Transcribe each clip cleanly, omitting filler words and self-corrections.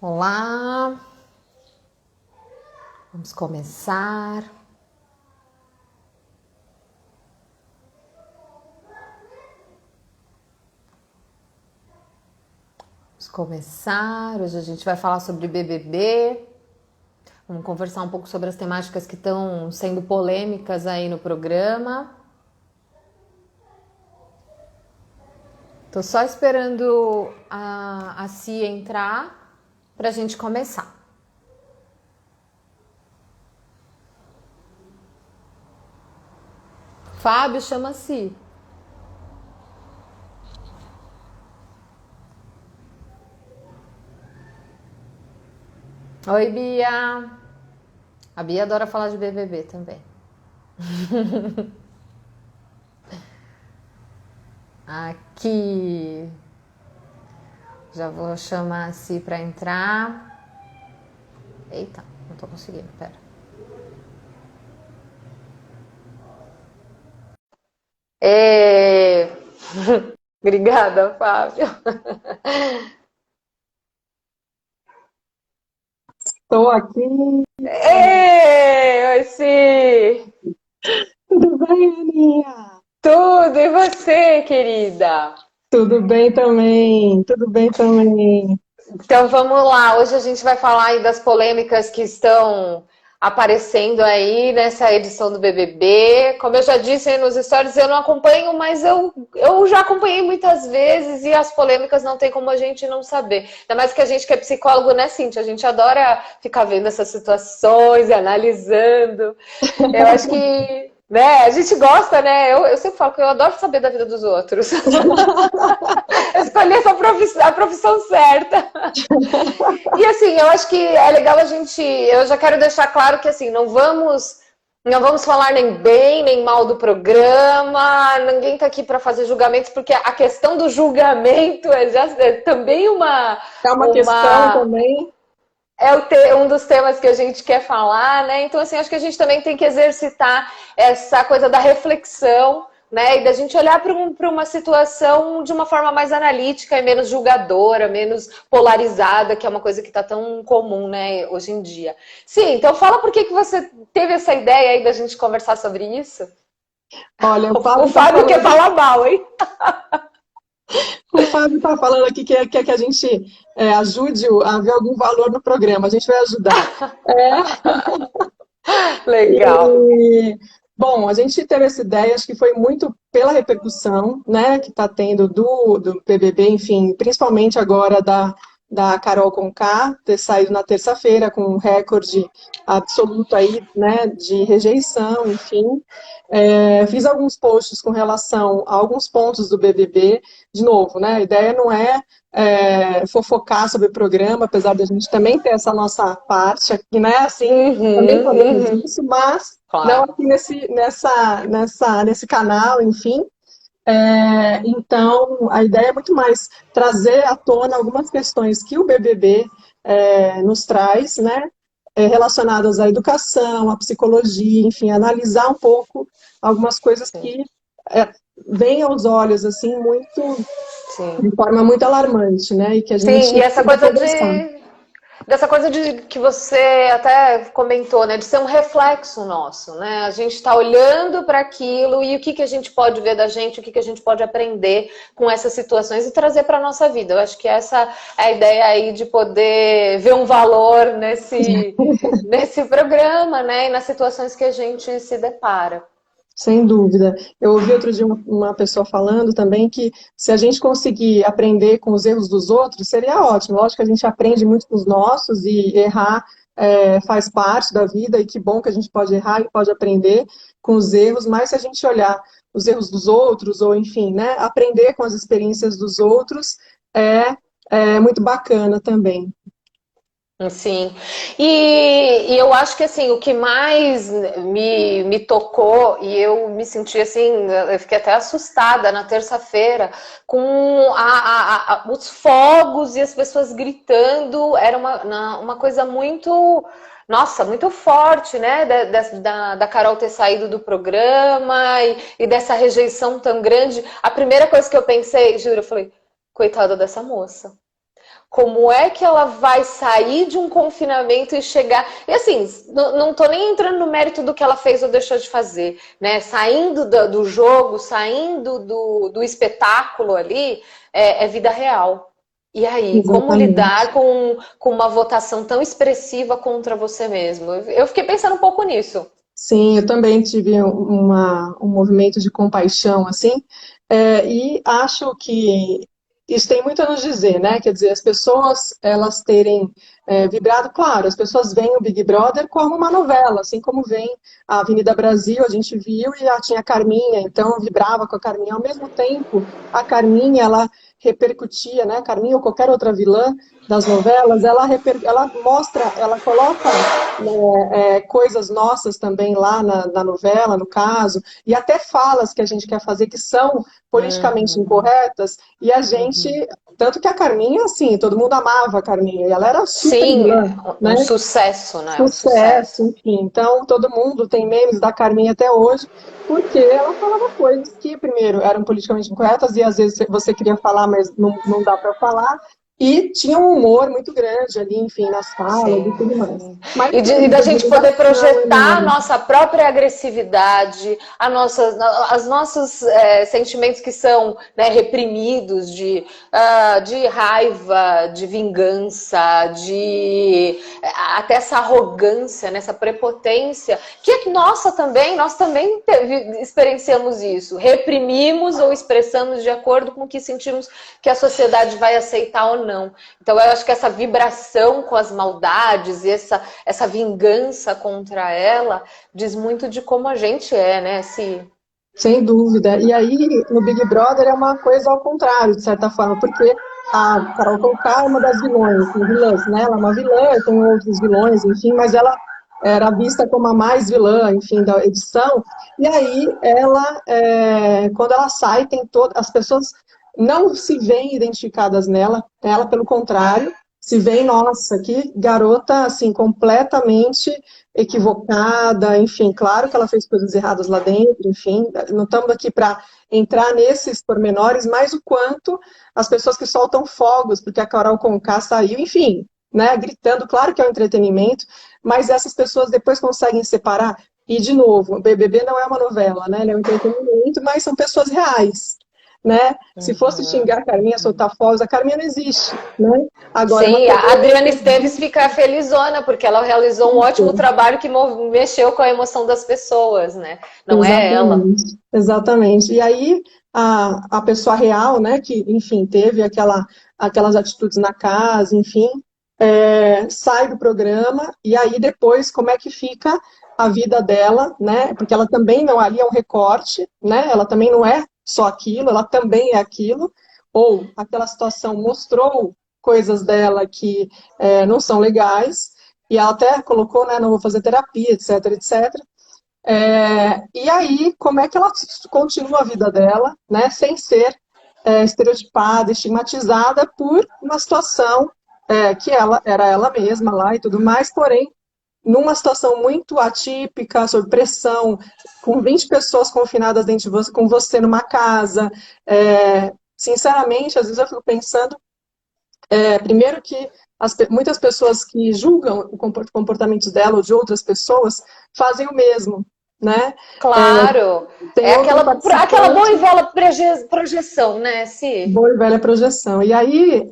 Olá, vamos começar. Hoje a gente vai falar sobre BBB. Vamos conversar um pouco sobre as temáticas que estão sendo polêmicas aí no programa. Tô só esperando a Si entrar pra gente começar. Fábio, chama a Si. Oi, Bia. A Bia adora falar de BBB também. Aqui. Já vou chamar a Si pra entrar. Eita, não tô conseguindo, pera. É... Obrigada, Fábio. Estou aqui. Ei, oi, Si. Tudo bem, Aninha? Tudo, e você, querida? Tudo bem também, tudo bem também. Então vamos lá, hoje a gente vai falar aí das polêmicas que estão aparecendo aí nessa edição do BBB. Como eu já disse aí nos stories, eu não acompanho, mas eu já acompanhei muitas vezes e as polêmicas não tem como a gente não saber. Ainda mais que a gente que é psicólogo, né, Cíntia? A gente adora ficar vendo essas situações e analisando. Eu acho que, né, a gente gosta, né? Eu sempre falo que eu adoro saber da vida dos outros. Eu escolhi a profissão certa. E assim, eu acho que é legal a gente. Eu já quero deixar claro que assim, não vamos falar nem bem nem mal do programa. Ninguém está aqui para fazer julgamentos, porque a questão do julgamento é também É uma questão uma também. um dos temas que a gente quer falar, né? Então, assim, acho que a gente também tem que exercitar essa coisa da reflexão, né? E da gente olhar para uma situação de uma forma mais analítica e menos julgadora, menos polarizada, que é uma coisa que está tão comum, né, hoje em dia. Sim, então fala por que você teve essa ideia aí da gente conversar sobre isso? Olha, O Fábio quer falar mal, hein? O Fábio está falando aqui que quer que a gente ajude a ver algum valor no programa. A gente vai ajudar. Legal. E, bom, a gente teve essa ideia, acho que foi muito pela repercussão, né, que está tendo do BBB, enfim, principalmente agora da Carol Conká ter saído na terça-feira com um recorde absoluto aí, né, de rejeição, enfim. Fiz alguns posts com relação a alguns pontos do BBB. De novo, né, a ideia não é fofocar sobre o programa, apesar da gente também ter essa nossa parte aqui, né, assim, também fazemos Uhum. isso, mas não Claro. aqui nesse canal, enfim. Então, a ideia é muito mais trazer à tona algumas questões que o BBB nos traz, né, relacionadas à educação, à psicologia, enfim, analisar um pouco algumas coisas Sim. que é, vêm aos olhos, assim, muito, Sim. de forma muito alarmante, né, e que a Sim, gente e essa tem que coisa conversar. dessa coisa de que você até comentou, né, de ser um reflexo nosso, né? A gente está olhando para aquilo e o que a gente pode ver da gente, o que a gente pode aprender com essas situações e trazer para a nossa vida. Eu acho que essa é a ideia aí de poder ver um valor nesse programa, né? E nas situações que a gente se depara. Sem dúvida. Eu ouvi outro dia uma pessoa falando também que se a gente conseguir aprender com os erros dos outros, seria ótimo. Lógico que a gente aprende muito com os nossos e errar faz parte da vida, e que bom que a gente pode errar e pode aprender com os erros, mas se a gente olhar os erros dos outros, ou enfim, né, aprender com as experiências dos outros, é muito bacana também. Sim, e eu acho que assim, o que mais me tocou, e eu me senti assim, eu fiquei até assustada na terça-feira com os fogos e as pessoas gritando, era uma coisa muito, nossa, muito forte, né? Da Carol ter saído do programa e dessa rejeição tão grande. A primeira coisa que eu pensei, juro, eu falei, coitada dessa moça. Como é que ela vai sair de um confinamento e chegar... E assim, não tô nem entrando no mérito do que ela fez ou deixou de fazer, né? Saindo do jogo, saindo do espetáculo ali, é vida real. E aí, como Exatamente. lidar com uma votação tão expressiva contra você mesmo? Eu fiquei pensando um pouco nisso. Sim, eu também tive um movimento de compaixão, assim, e acho que isso tem muito a nos dizer, né? Quer dizer, as pessoas, elas terem vibrado, claro, as pessoas veem o Big Brother como uma novela, assim como vem a Avenida Brasil, a gente viu e já tinha a Carminha, então vibrava com a Carminha. Ao mesmo tempo, a Carminha, ela repercutia, né? Carminha ou qualquer outra vilã das novelas, ela mostra, ela coloca coisas nossas também lá na novela, no caso, e até falas que a gente quer fazer que são politicamente Uhum, incorretas, e a gente, uhum. tanto que a Carminha, assim, todo mundo amava a Carminha, e ela era super Sim, vilã, né? um sucesso, né? Um Sucesso, sucesso. enfim. Então, todo mundo tem memes da Carminha até hoje, porque ela falava coisas que, primeiro, eram politicamente incorretas, e às vezes você queria falar, mas não dá para falar, e tinha um humor muito grande ali, enfim, nas falas e tudo mais. Sim. Mas E uma da gente poder mobilização projetar a enorme. nossa própria agressividade, as nossos sentimentos que são, né, reprimidos de raiva, de vingança, até essa arrogância, né, essa prepotência, que é nossa também, nós também experienciamos isso. Reprimimos ou expressamos de acordo com o que sentimos que a sociedade vai aceitar ou não. Então, eu acho que essa vibração com as maldades e essa vingança contra ela diz muito de como a gente é, né? Sem dúvida. E aí, no Big Brother é uma coisa ao contrário, de certa forma, porque a Carol Conká é uma das vilãs, né? Ela é uma vilã, tem outros vilões, enfim, mas ela era vista como a mais vilã, enfim, da edição. E aí, quando ela sai, tem todas as pessoas não se veem identificadas nela, ela, pelo contrário, se veem, nossa, que garota, assim, completamente equivocada, enfim, claro que ela fez coisas erradas lá dentro, enfim, não estamos aqui para entrar nesses pormenores, mas o quanto as pessoas que soltam fogos, porque a Carol Conká saiu, enfim, né, gritando, claro que é um entretenimento, mas essas pessoas depois conseguem separar, e de novo, o BBB não é uma novela, né, ele é um entretenimento, mas são pessoas reais, né, se fosse Uhum, xingar a Carminha, uhum. soltar fogos, a Carminha não existe, né, agora é uma Sim, coisa a Adriana Esteves existe. fica felizona, porque ela realizou um ótimo trabalho que mexeu com a emoção das pessoas, né? Não é ela. Exatamente, exatamente. E aí a pessoa real, né, que, enfim, teve aquelas atitudes na casa, enfim, sai do programa, e aí depois como é que fica a vida dela, né? Porque ela também não, ali é um recorte, né? Ela também não é só aquilo, ela também é aquilo, ou aquela situação mostrou coisas dela que não são legais, e ela até colocou, né, não vou fazer terapia, etc, etc. E aí, como é que ela continua a vida dela, né, sem ser estereotipada, estigmatizada por uma situação que ela era ela mesma lá e tudo mais, porém, numa situação muito atípica, sob pressão, com 20 pessoas confinadas dentro de você, com você numa casa. Sinceramente, às vezes eu fico pensando, primeiro que muitas pessoas que julgam o comportamento dela ou de outras pessoas fazem o mesmo, né? Claro. Tem É outro aquela boa participante, e velha projeção, né, Si? boa e velha projeção. E aí,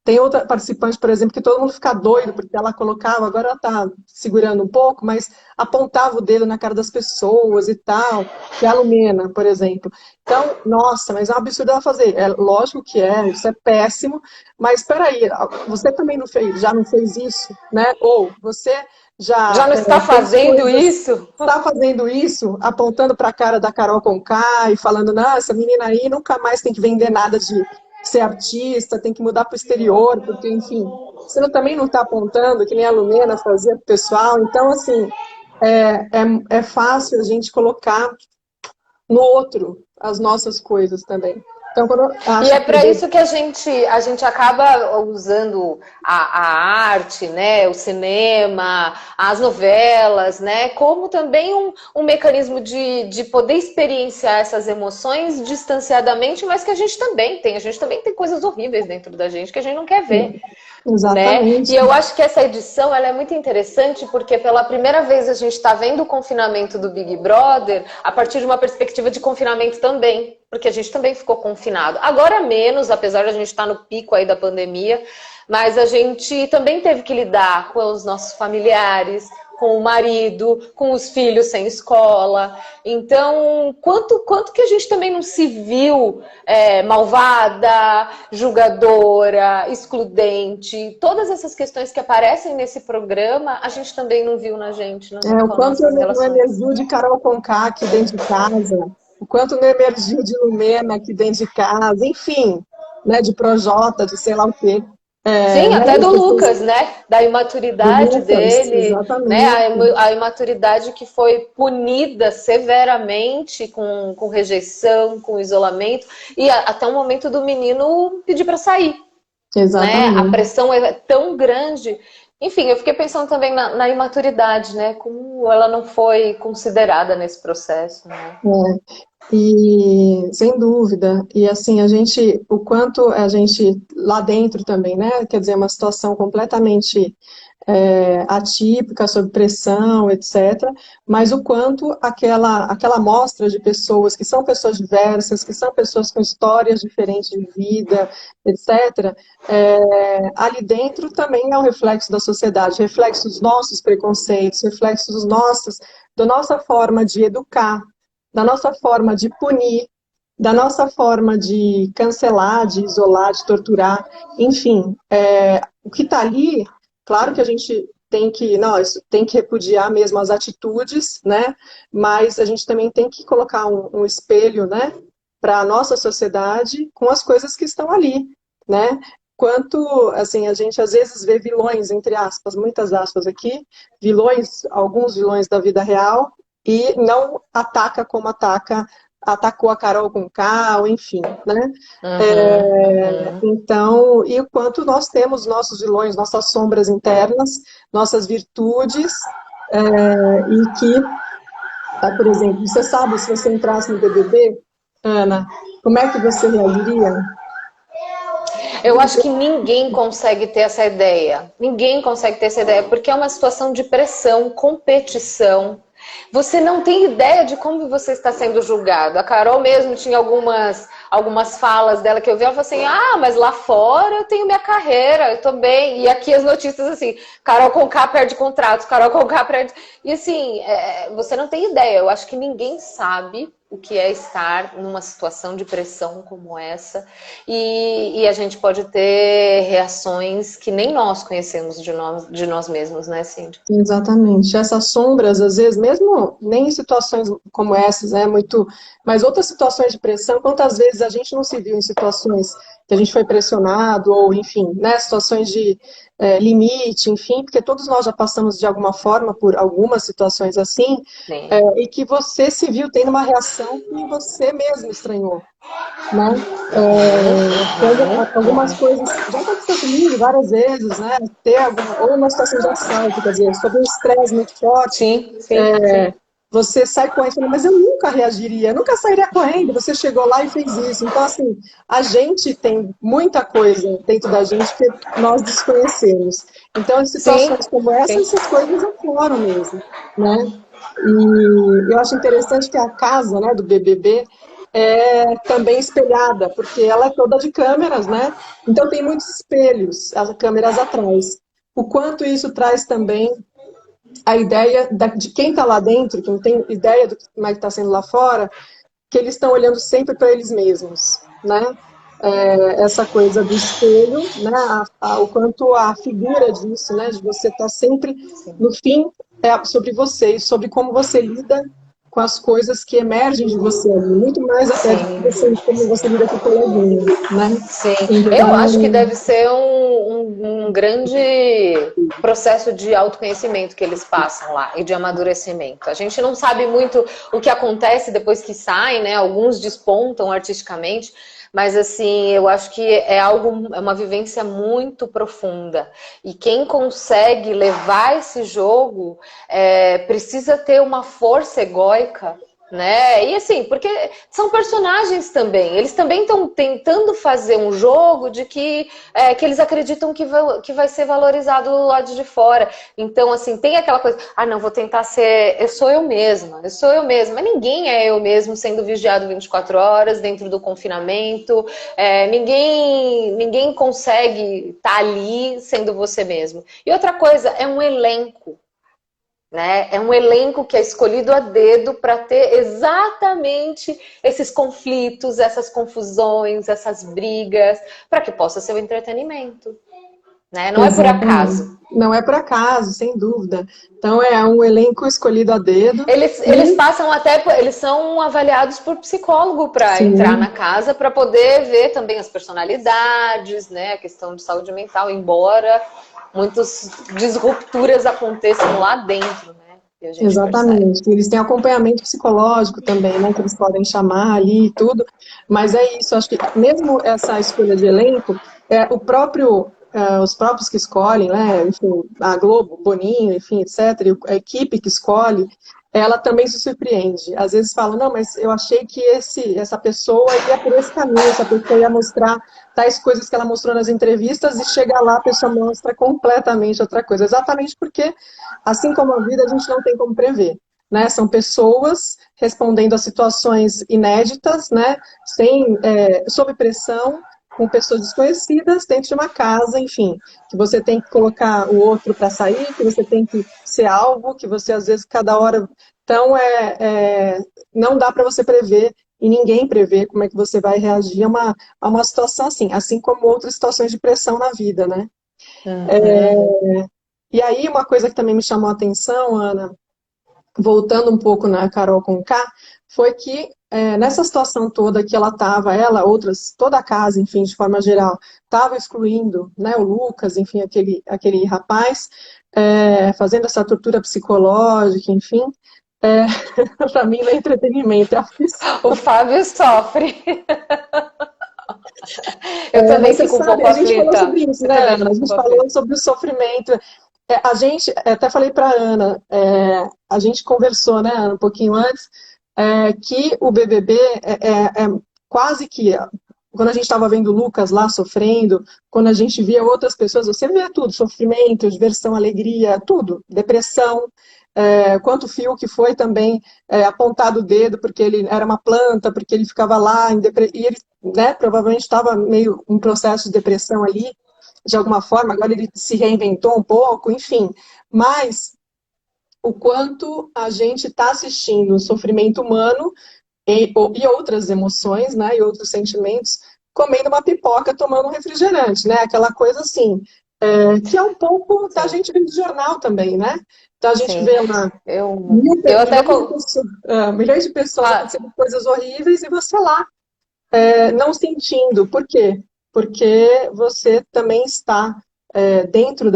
tem outra participante, por exemplo, que todo mundo fica doido, porque ela colocava, agora ela está segurando um pouco, mas apontava o dedo na cara das pessoas e tal, que é a Lumena, por exemplo. Então, nossa, mas é um absurdo ela fazer. É lógico que isso é péssimo, mas espera aí, você também não fez, já não fez isso, né? Ou você Já já não está fez fazendo coisas, isso? está fazendo isso, apontando para a cara da Carol Conká e falando, nossa, essa menina aí nunca mais tem que vender nada de ser artista, tem que mudar para o exterior, porque, enfim, você também não está apontando, que nem a Lumena fazia para o pessoal, então, assim, é fácil a gente colocar no outro as nossas coisas também. Então, quando eu E acho é que para isso que a gente acaba usando a arte, né, o cinema, as novelas, né, como também um mecanismo de poder experienciar essas emoções distanciadamente, mas que a gente também tem. A gente também tem coisas horríveis dentro da gente que a gente não quer ver. Né? exatamente. E eu acho que essa edição ela é muito interessante porque pela primeira vez a gente está vendo o confinamento do Big Brother a partir de uma perspectiva de confinamento também, porque a gente também ficou confinado. Agora menos, apesar de a gente estar no pico aí da pandemia, mas a gente também teve que lidar com os nossos familiares, com o marido, com os filhos sem escola. Então, quanto que a gente também não se viu malvada, julgadora, excludente? Todas essas questões que aparecem nesse programa, a gente também não viu na gente, O com quanto nossas não relações. emergiu de Carol Conká aqui dentro de casa, o quanto não emergiu de Lumena aqui dentro de casa, enfim, né, de Projota, de sei lá o quê. Sim, Né, até das do pessoas Lucas, né? Da do imaturidade Lucas, dele, né? exatamente. A imaturidade que foi punida severamente com rejeição, com isolamento, e até o momento do menino pedir para sair, né? A Exatamente. pressão é tão grande. Enfim, eu fiquei pensando também na imaturidade, né? Como ela não foi considerada nesse processo, né? E sem dúvida, e assim, o quanto a gente lá dentro também, né? Quer dizer, uma situação completamente atípica, sob pressão, etc. Mas o quanto aquela amostra de pessoas que são pessoas diversas, que são pessoas com histórias diferentes de vida, etc., ali dentro também é um reflexo da sociedade, reflexo dos nossos preconceitos, reflexo da nossa forma de educar, da nossa forma de punir, da nossa forma de cancelar, de isolar, de torturar, enfim, o que está ali, claro que a gente tem que repudiar mesmo as atitudes, né? Mas a gente também tem que colocar um espelho, né, para a nossa sociedade com as coisas que estão ali, né? Quanto, assim, a gente às vezes vê vilões, entre aspas, muitas aspas aqui, alguns vilões da vida real, e não ataca como atacou a Carol Conká, ou enfim, né? Uhum, uhum. Então, e o quanto nós temos nossos vilões, nossas sombras internas, nossas virtudes, e que, por exemplo, você sabe, se você entrasse no BBB, Ana, como é que você reagiria? Eu acho que ninguém consegue ter essa ideia. Ninguém consegue ter essa ideia, porque é uma situação de pressão, competição. Você não tem ideia de como você está sendo julgado. A Carol mesmo tinha algumas falas dela que eu vi, ela falou assim, mas lá fora eu tenho minha carreira, eu tô bem. E aqui as notícias assim, Carol Conká perde contrato, Carol Conká perde... E assim, você não tem ideia. Eu acho que ninguém sabe o que é estar numa situação de pressão como essa, e a gente pode ter reações que nem nós conhecemos de nós mesmos, né, Cindy? Exatamente. Essas sombras, às vezes, mesmo nem em situações como essas, mas outras situações de pressão, quantas vezes a gente não se viu em situações que a gente foi pressionado, ou enfim, né, situações de limite, enfim, porque todos nós já passamos de alguma forma por algumas situações assim, Sim. e que você se viu tendo uma reação que você mesmo estranhou, né? Algumas coisas já aconteceu comigo várias vezes, né? Ou uma situação de assalto, quer dizer, sob um estresse muito forte, Sim, sim, sim. você sai correndo, falando, mas eu nunca reagiria, nunca sairia correndo, você chegou lá e fez isso. Então, assim, a gente tem muita coisa dentro da gente que nós desconhecemos. Então, em Sim, situações como essa, sim. essas coisas afloram mesmo, né? E eu acho interessante que a casa, né, do BBB é também espelhada, porque ela é toda de câmeras, né? Então tem muitos espelhos, as câmeras atrás. O quanto isso traz também a ideia de quem está lá dentro, que não tem ideia do que está sendo lá fora, que eles estão olhando sempre para eles mesmos, né? Essa coisa do espelho, né? O quanto a figura disso, né? De você estar sempre, no fim, sobre você e sobre como você lida com as coisas que emergem de você ali, muito mais até do que Sim. como você lida com o coleguinha, né? Sim, eu acho que Então, deve ser um grande processo de autoconhecimento que eles passam lá e de amadurecimento. A gente não sabe muito o que acontece depois que saem, né? Alguns despontam artisticamente, Mas assim, eu acho que é uma vivência muito profunda. E quem consegue levar esse jogo precisa ter uma força egóica, né? E assim, porque são personagens também. Eles também estão tentando fazer um jogo de que eles acreditam que vai ser valorizado do lado de fora. Então, assim, tem aquela coisa, não, vou tentar ser, eu sou eu mesma. Mas ninguém é eu mesmo sendo vigiado 24 horas dentro do confinamento. Ninguém consegue estar ali sendo você mesmo. E outra coisa, é um elenco. Né? É um elenco que é escolhido a dedo para ter exatamente esses conflitos, essas confusões, essas brigas, para que possa ser o entretenimento. Né? Não é por acaso. Não é por acaso, sem dúvida. Então é um elenco escolhido a dedo. Eles passam eles são avaliados por psicólogo para entrar na casa, para poder ver também as personalidades, né? A questão de saúde mental, embora muitas disrupturas aconteçam lá dentro, né? Exatamente. Percebe. Eles têm acompanhamento psicológico também, né? Que eles podem chamar ali e tudo. Mas é isso, acho que mesmo essa escolha de elenco, os próprios que escolhem, né? Enfim, a Globo, Boninho, enfim, etc., a equipe que escolhe, ela também se surpreende. Às vezes fala, não, mas eu achei que essa pessoa ia por esse caminho, essa pessoa ia mostrar tais coisas que ela mostrou nas entrevistas e chega lá, a pessoa mostra completamente outra coisa. Exatamente porque, assim como a vida, a gente não tem como prever. Né? São pessoas respondendo a situações inéditas, né? Sob pressão, com pessoas desconhecidas dentro de uma casa, enfim, que você tem que colocar o outro para sair, que você tem que ser alvo, que você às vezes cada hora... Então, não dá para você prever, e ninguém prevê como é que você vai reagir a uma situação assim como outras situações de pressão na vida, né? Uhum. E aí, uma coisa que também me chamou a atenção, Ana, voltando um pouco na Carol Conká, foi que nessa situação toda que ela estava, toda a casa, enfim, de forma geral, estava excluindo, né, o Lucas, enfim, aquele rapaz, fazendo essa tortura psicológica, enfim, para mim não é entretenimento, é aflição. O Fábio sofre. Eu também fico um pouco aflita. A gente falou sobre isso, né, Ana? A gente falou sobre o sofrimento. A gente, até falei para a Ana, a gente conversou, né, Ana, um pouquinho antes, que o BBB quase que, quando a gente estava vendo o Lucas lá sofrendo, quando a gente via outras pessoas, você vê tudo, sofrimento, diversão, alegria, tudo, depressão, quanto o Fiuk foi também apontado o dedo porque ele era uma planta, porque ele ficava lá, e ele, né, provavelmente estava meio em processo de depressão ali, de alguma forma, agora ele se reinventou um pouco, enfim, mas o quanto a gente está assistindo o sofrimento humano e outras emoções, né, e outros sentimentos, comendo uma pipoca, tomando um refrigerante, né, aquela coisa assim, que é um pouco da gente vendo jornal também, né, então a gente vê lá milhões de pessoas acontecendo coisas horríveis e você lá não sentindo. Por quê? Porque você também está dentro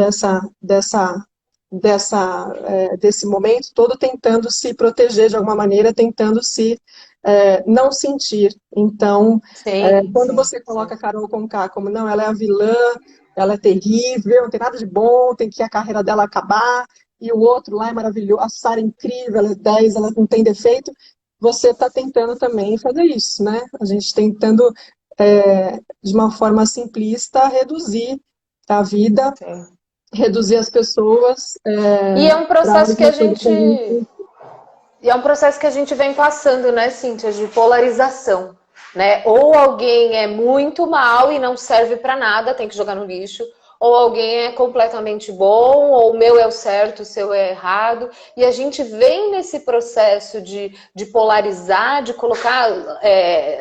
desse momento todo tentando se proteger de alguma maneira, tentando se não sentir. Então, quando você coloca a Carol Conká como não, ela é a vilã, ela é terrível, não tem nada de bom, tem que a carreira dela acabar, e o outro lá é maravilhoso, a Sara é incrível, ela é 10, ela não tem defeito, você está tentando também fazer isso, né? A gente tentando, de uma forma simplista, reduzir a vida, reduzir as pessoas. E é um processo que a gente... E é um processo que a gente vem passando, né, Cíntia, de polarização, né? Ou alguém é muito mal e não serve para nada, tem que jogar no lixo, ou alguém é completamente bom, ou o meu é o certo, o seu é errado. E a gente vem nesse processo de polarizar, de colocar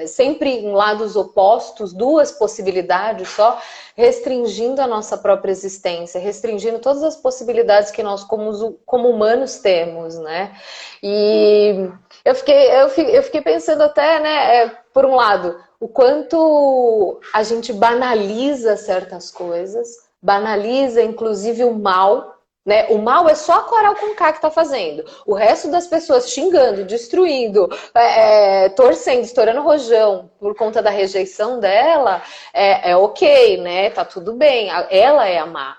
sempre em lados opostos, duas possibilidades só, restringindo a nossa própria existência, restringindo todas as possibilidades que nós como humanos temos, né? E eu fiquei pensando até, né, por um lado, o quanto a gente banaliza certas coisas, banaliza inclusive o mal, Né? O mal é só a Carol Conká que tá fazendo. O resto das pessoas xingando, destruindo, torcendo, estourando rojão por conta da rejeição dela, é ok, né? Tá tudo bem. Ela é a má.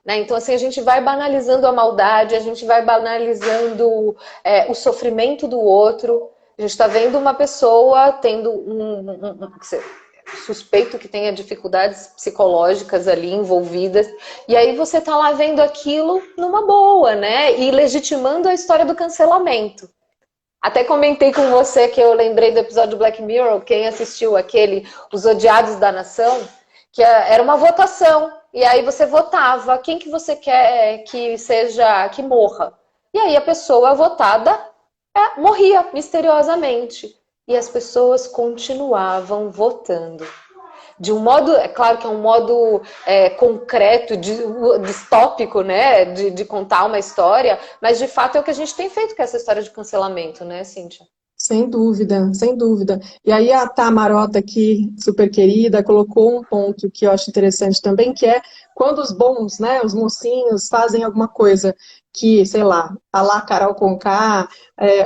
Né? Então, assim, a gente vai banalizando a maldade, a gente vai banalizando o sofrimento do outro. A gente está vendo uma pessoa tendo suspeito que tenha dificuldades psicológicas ali envolvidas, e aí você tá lá vendo aquilo numa boa, né? E legitimando a história do cancelamento. Até comentei com você que eu lembrei do episódio do Black Mirror, quem assistiu aquele Os Odiados da Nação, que era uma votação, e aí você votava quem que você quer que morra. E aí a pessoa votada morria misteriosamente. E as pessoas continuavam votando. De um modo, é claro que é um modo concreto, distópico, né? De contar uma história, mas de fato é o que a gente tem feito com essa história de cancelamento, né, Cíntia? Sem dúvida, sem dúvida. E aí a Tamarota aqui, super querida, colocou um ponto que eu acho interessante também, que é quando os bons, né, os mocinhos fazem alguma coisa que, sei lá, a lá Carol Conká,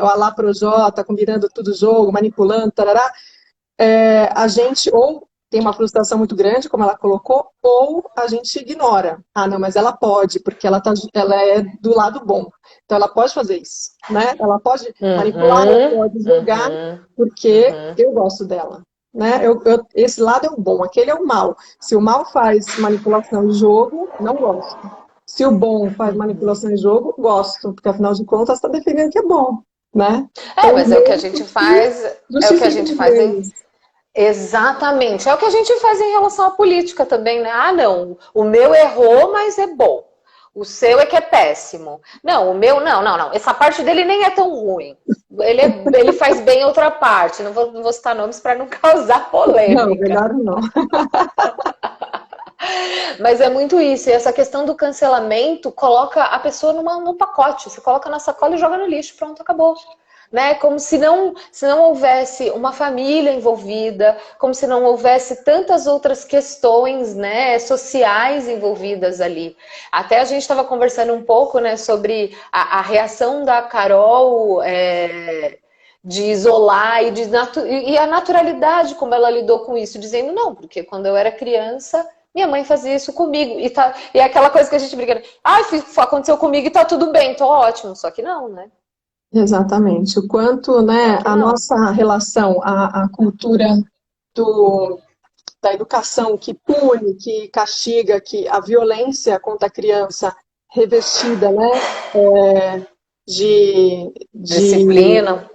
ou a lá Projota, combinando tudo jogo, manipulando, tarará, a gente ou tem uma frustração muito grande, como ela colocou, ou a gente ignora. Ah, não, mas ela pode, porque ela é do lado bom. Então ela pode fazer isso, né? Ela pode manipular, ela pode julgar, porque eu gosto dela. Né? Esse lado é o bom, aquele é o mal. Se o mal faz manipulação de jogo, não gosto. Se o bom faz manipulação de jogo, gosto, porque afinal de contas está defendendo que é bom. Né? Então, Mas é o que a gente faz, Exatamente. É o que a gente faz em relação à política também, né? Ah, não, o meu errou, mas é bom. O seu é que é péssimo. Não, o meu, não. Essa parte dele nem é tão ruim. Ele faz bem outra parte. Não vou citar nomes para não causar polêmica. Não, melhor não. Mas é muito isso. E essa questão do cancelamento coloca a pessoa num pacote. Você coloca na sacola e joga no lixo. Pronto, acabou. Né? Como se não houvesse uma família envolvida, como se não houvesse tantas outras questões, né, sociais envolvidas ali. Até a gente estava conversando um pouco, né, sobre a reação da Carol de isolar e a naturalidade como ela lidou com isso, dizendo não, porque quando eu era criança minha mãe fazia isso comigo e é aquela coisa que a gente briga, aconteceu comigo e tá tudo bem, tô ótimo, só que não, né? Exatamente. O quanto, né, a nossa relação, a cultura da educação que pune, que castiga, que a violência contra a criança revestida, né, de disciplina,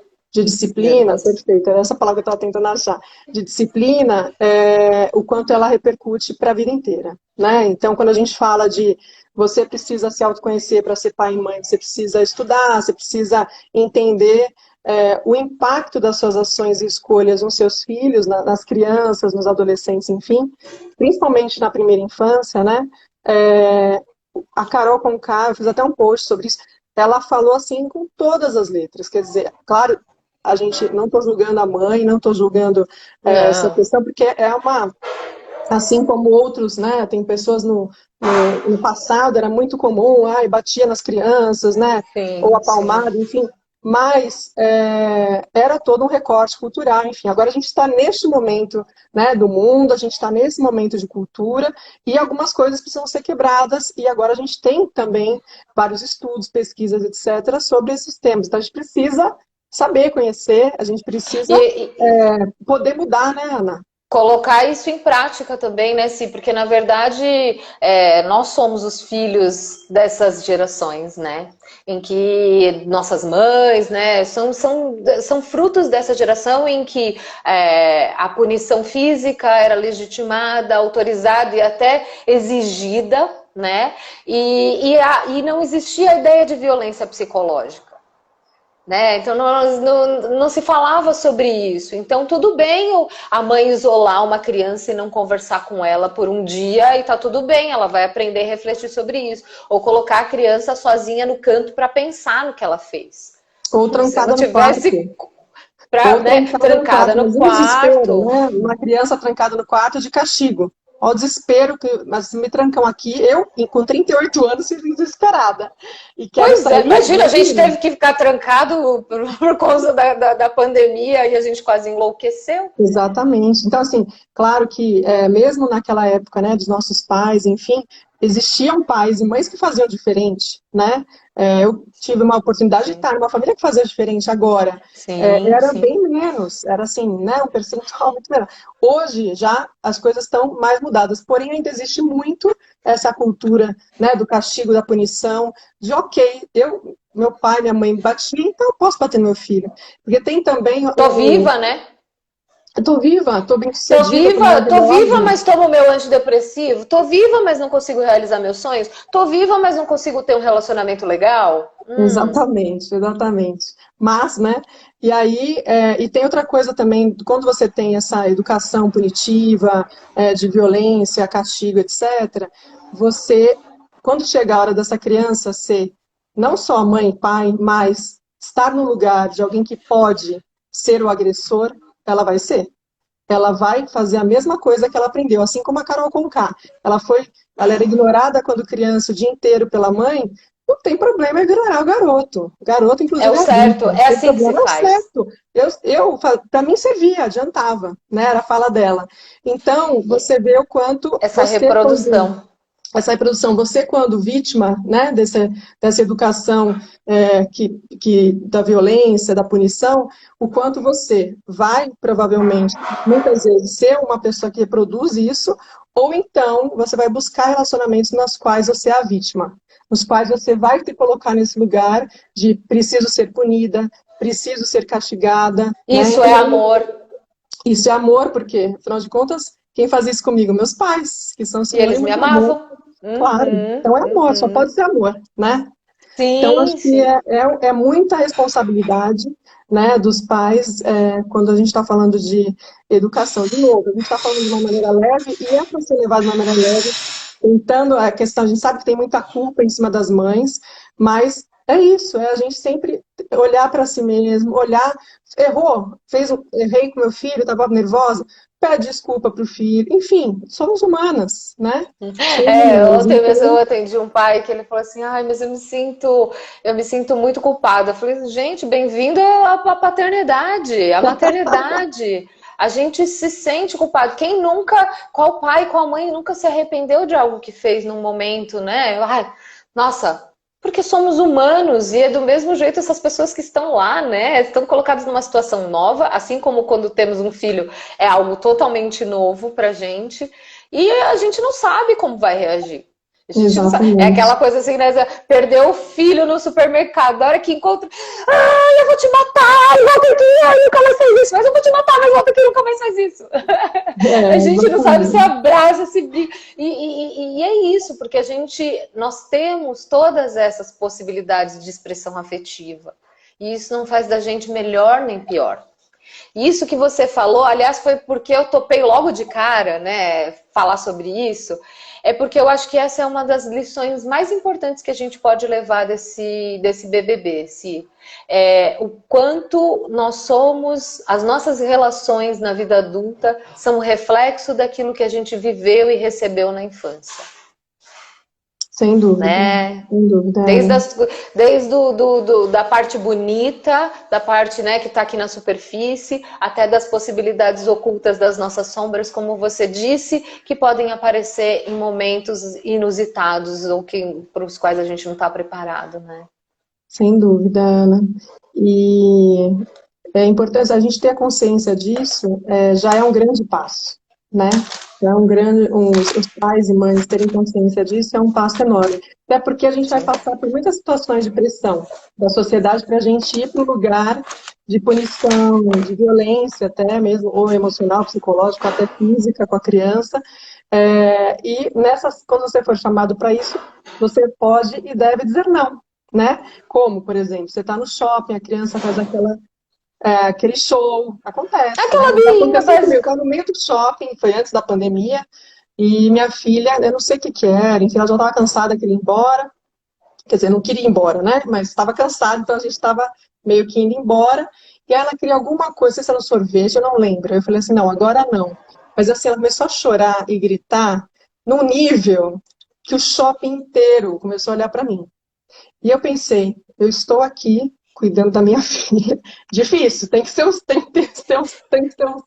perfeito, era essa palavra que eu estava tentando achar, de disciplina, o quanto ela repercute para a vida inteira, né? Então, quando a gente fala de você precisa se autoconhecer para ser pai e mãe, você precisa estudar, você precisa entender o impacto das suas ações e escolhas nos seus filhos, nas crianças, nos adolescentes, enfim, principalmente na primeira infância, né? A Carol Conká, eu fiz até um post sobre isso, ela falou assim com todas as letras, quer dizer, claro, a gente não estou julgando a mãe, não estou julgando essa questão, porque assim como outros, né, tem pessoas no passado, era muito comum, batia nas crianças, né, ou a palmada, enfim, mas era todo um recorte cultural, enfim, agora a gente está neste momento, né, do mundo, a gente está nesse momento de cultura, e algumas coisas precisam ser quebradas, e agora a gente tem também vários estudos, pesquisas, etc., sobre esses temas, então a gente precisa saber conhecer, a gente precisa poder mudar, né, Ana? Colocar isso em prática também, né, Si? Porque, na verdade, nós somos os filhos dessas gerações, né? Em que nossas mães, né, são frutos dessa geração em que a punição física era legitimada, autorizada e até exigida, né? E não existia a ideia de violência psicológica. Né? Então não se falava sobre isso. Então tudo bem a mãe isolar uma criança e não conversar com ela por um dia e tá tudo bem, ela vai aprender a refletir sobre isso. Ou colocar a criança sozinha no canto para pensar no que ela fez. Ou trancada no quarto. Trancada no quarto. Né? Uma criança trancada no quarto de castigo. Ao desespero, mas me trancam aqui, eu, com 38 anos, fico desesperada. E quero Pois é, sair imagina, a gente daqui. teve que ficar trancado por causa da pandemia e a gente quase enlouqueceu. Exatamente. Então, assim, claro que mesmo naquela época, né, dos nossos pais, enfim, existiam pais e mães que faziam diferente, né? Eu tive uma oportunidade de Sim, estar numa família que fazia diferente agora. sim, Era sim. bem menos, era assim, né, um percentual muito menor. Hoje já as coisas estão mais mudadas, porém ainda existe muito essa cultura, né, do castigo, da punição, de ok, meu pai, minha mãe me batiam, então eu posso bater no meu filho. Porque tem também Tô viva, né? eu tô viva, tô bem-sucedida, tô Tô viva, maravilhosa. mas tomo meu antidepressivo. Tô viva, mas não consigo realizar meus sonhos. Tô viva, mas não consigo ter um relacionamento legal. Exatamente, exatamente. Mas, né? E aí, e tem outra coisa também, quando você tem essa educação punitiva, de violência, castigo, etc., você, quando chega a hora dessa criança ser não só mãe e pai, mas estar no lugar de alguém que pode ser o agressor, ela vai ser. Ela vai fazer a mesma coisa que ela aprendeu, assim como a Carol Conká. Ela era ignorada quando criança o dia inteiro pela mãe, não tem problema em ignorar o garoto. O garoto, É o inclusive, é adulto. certo, Não é tem assim que se problema, é o faz. certo. Para mim servia, adiantava, né? Era a fala dela. Então, você vê o quanto Essa você, quando reprodução. essa reprodução, você quando vítima, né, dessa educação da violência, da punição, o quanto você vai, provavelmente, muitas vezes, ser uma pessoa que reproduz isso, ou então você vai buscar relacionamentos nos quais você é a vítima, nos quais você vai te colocar nesse lugar de preciso ser punida, preciso ser castigada, né? Isso é amor. Isso é amor, porque, afinal de contas, quem faz isso comigo? Meus pais, que são E eles sinônimo me de amor. amavam. Claro. Uhum, Então é amor, só uhum. pode ser amor, né? Então acho Sim, que sim. é muita responsabilidade, né, dos pais quando a gente está falando de educação. De novo, a gente está falando de uma maneira leve e é para ser levado de uma maneira leve, tentando a questão, a gente sabe que tem muita culpa em cima das mães, mas é isso, é a gente sempre olhar para si mesmo, olhar, errou, errei com meu filho, estava nervosa, pede desculpa para o filho, enfim, somos humanas, né? Somos humanas, Ontem mesmo eu então, atendi um pai que ele falou assim, ai, mas eu me sinto muito culpada. Eu falei, gente, bem-vindo à paternidade, à maternidade. A gente se sente culpado. Quem nunca, qual pai, qual mãe nunca se arrependeu de algo que fez num momento, né? Ai, nossa, porque somos humanos e é do mesmo jeito essas pessoas que estão lá, né? Estão colocadas numa situação nova, assim como quando temos um filho, é algo totalmente novo pra gente. E a gente não sabe como vai reagir. A gente não sabe. É aquela exatamente. coisa assim, né? Perdeu o filho no supermercado. Na hora que encontra. Ai, eu vou te matar! Volta aqui! Ai, nunca mais faz isso! Mas eu vou te matar, mas volta aqui! Nunca mais faz isso! A gente não sabe se Exatamente. abraça, se briga. E é isso, porque nós temos todas essas possibilidades de expressão afetiva. E isso não faz da gente melhor nem pior. Isso que você falou, aliás, foi porque eu topei logo de cara, né, falar sobre isso, é porque eu acho que essa é uma das lições mais importantes que a gente pode levar desse BBB, o quanto nós somos, as nossas relações na vida adulta são reflexo daquilo que a gente viveu e recebeu na infância, né? Sem dúvida, Desde, Ana. da parte bonita, da parte, né, que está aqui na superfície, até das possibilidades ocultas das nossas sombras, como você disse, que podem aparecer em momentos inusitados ou para os quais a gente não está preparado, né? Sem dúvida, Ana. E é importante a gente ter a consciência disso, já é um grande passo, né? Já é os pais e mães terem consciência disso é um passo enorme. Até porque a gente vai Sim. passar por muitas situações de pressão da sociedade para a gente ir para o lugar de punição, de violência, até mesmo, ou emocional, psicológico, até física com a criança. Quando você for chamado para isso, você pode e deve dizer não, né? Como, por exemplo, você está no shopping, a criança faz aquele show, acontece, né? Aquela Já birrinha aconteceu comigo, eu básica. estava no meio do shopping, foi antes da pandemia, e minha filha, eu não sei o que que era, enfim, ela já estava cansada, queria ir embora, quer dizer, não queria ir embora, né? Mas estava cansada, então a gente estava meio que indo embora, e ela queria alguma coisa, não sei se era um sorvete, eu não lembro. Eu falei assim, não, agora não. Mas assim, ela começou a chorar e gritar num nível que o shopping inteiro começou a olhar para mim. E eu pensei, eu estou aqui cuidando da minha filha. Difícil, tem que ter um Sim,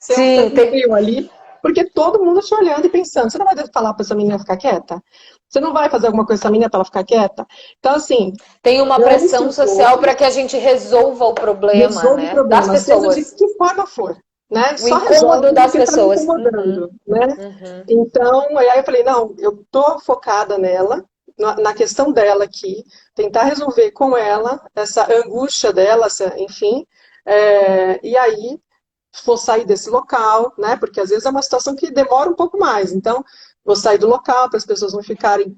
sangue frio ali, porque todo mundo te olhando e pensando, você não vai falar para essa menina ficar quieta? Você não vai fazer alguma coisa com essa menina para ela ficar quieta? Então, assim, tem uma dane-se pressão os social para outros, que a gente resolva o problema, resolve o né? Das problema, seja de pessoas. que forma for, né? O Só incômodo resolve das porque está me pessoas. Uhum, incomodando, né? uhum. Então, aí eu falei, não, eu tô focada nela, na questão dela aqui, tentar resolver com ela essa angústia dela, enfim, e aí vou sair desse local, né? Porque às vezes é uma situação que demora um pouco mais. Então, vou sair do local para as pessoas não ficarem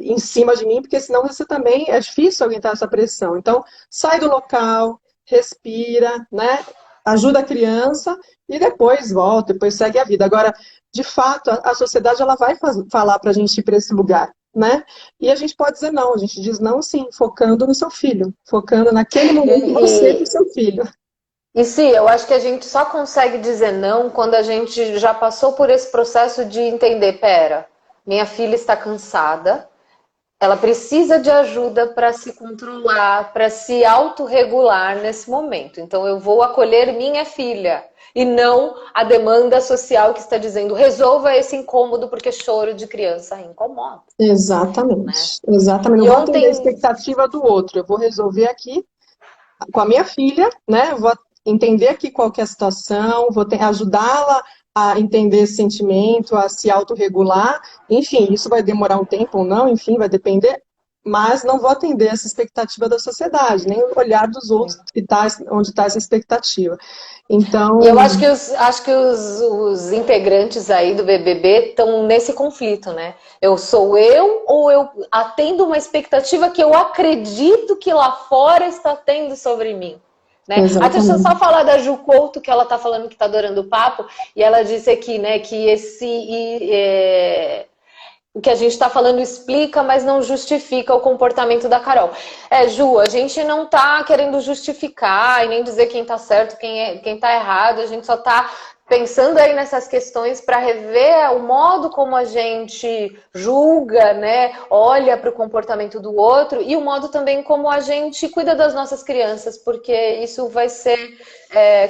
em cima de mim, porque senão você também é difícil aguentar essa pressão. Então, sai do local, respira, né? Ajuda a criança e depois volta, depois segue a vida. Agora, de fato, a sociedade ela vai falar para a gente ir para esse lugar, né? E a gente pode dizer não, a gente diz não sim, focando no seu filho, focando naquele momento você com o E, seu filho. E sim, eu acho que a gente só consegue dizer não quando a gente já passou por esse processo de entender, pera, minha filha está cansada, ela precisa de ajuda para se controlar, para se autorregular nesse momento. Então eu vou acolher minha filha e não a demanda social que está dizendo resolva esse incômodo porque choro de criança incomoda, né? Exatamente, exatamente. Não E vou atender a ontem expectativa do outro, eu vou resolver aqui com a minha filha, né? Vou entender aqui qual que é a situação, vou ajudá-la a entender esse sentimento, a se autorregular. Enfim, isso vai demorar um tempo ou não, enfim, vai depender, mas não vou atender essa expectativa da sociedade, nem o olhar dos outros que tá, onde está essa expectativa. E eu Então, acho que os integrantes aí do BBB estão nesse conflito, né? Eu sou eu ou eu atendo uma expectativa que eu acredito que lá fora está tendo sobre mim? Né? Ah, deixa eu só exatamente. falar da Ju Couto, que ela tá falando que tá adorando o papo, e ela disse aqui, né, que o que a gente está falando explica, mas não justifica o comportamento da Carol. Ju, a gente não está querendo justificar e nem dizer quem está certo, quem está errado, a gente só está pensando aí nessas questões para rever o modo como a gente julga, né? Olha para o comportamento do outro e o modo também como a gente cuida das nossas crianças, porque isso vai ser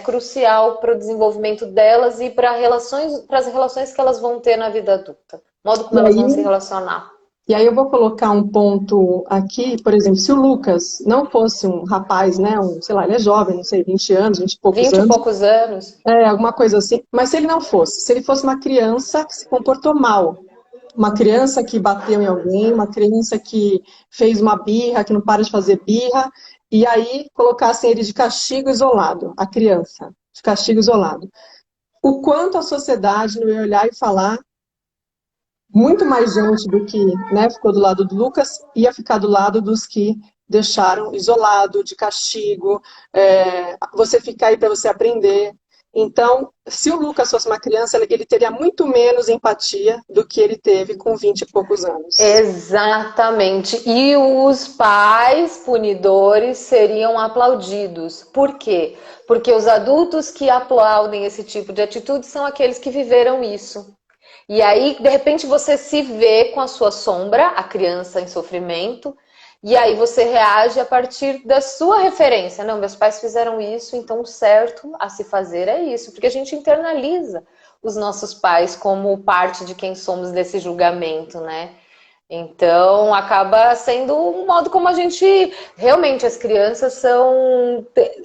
crucial para o desenvolvimento delas e para as relações que elas vão ter na vida adulta. Modo como E elas vão aí, se relacionar. E aí eu vou colocar um ponto aqui, por exemplo, se o Lucas não fosse um rapaz, né, sei lá, ele é jovem, não sei, 20 anos, 20 e poucos 20 e anos, poucos anos. alguma coisa assim, mas se ele não fosse, se ele fosse uma criança que se comportou mal, uma criança que bateu em alguém, uma criança que fez uma birra, que não para de fazer birra, e aí colocassem ele de castigo isolado, a criança, de castigo isolado. O quanto a sociedade não ia olhar e falar muito mais gente do que, né, ficou do lado do Lucas, ia ficar do lado dos que deixaram isolado, de castigo, você ficar aí para você aprender. Então, se o Lucas fosse uma criança, ele teria muito menos empatia do que ele teve com 20 e poucos anos. Exatamente. E os pais punidores seriam aplaudidos. Por quê? Porque os adultos que aplaudem esse tipo de atitude são aqueles que viveram isso. E aí, de repente, você se vê com a sua sombra, a criança em sofrimento, e aí você reage a partir da sua referência. Não, meus pais fizeram isso, então o certo a se fazer é isso. Porque a gente internaliza os nossos pais como parte de quem somos desse julgamento, né? Então, acaba sendo um modo como a gente... Realmente, as crianças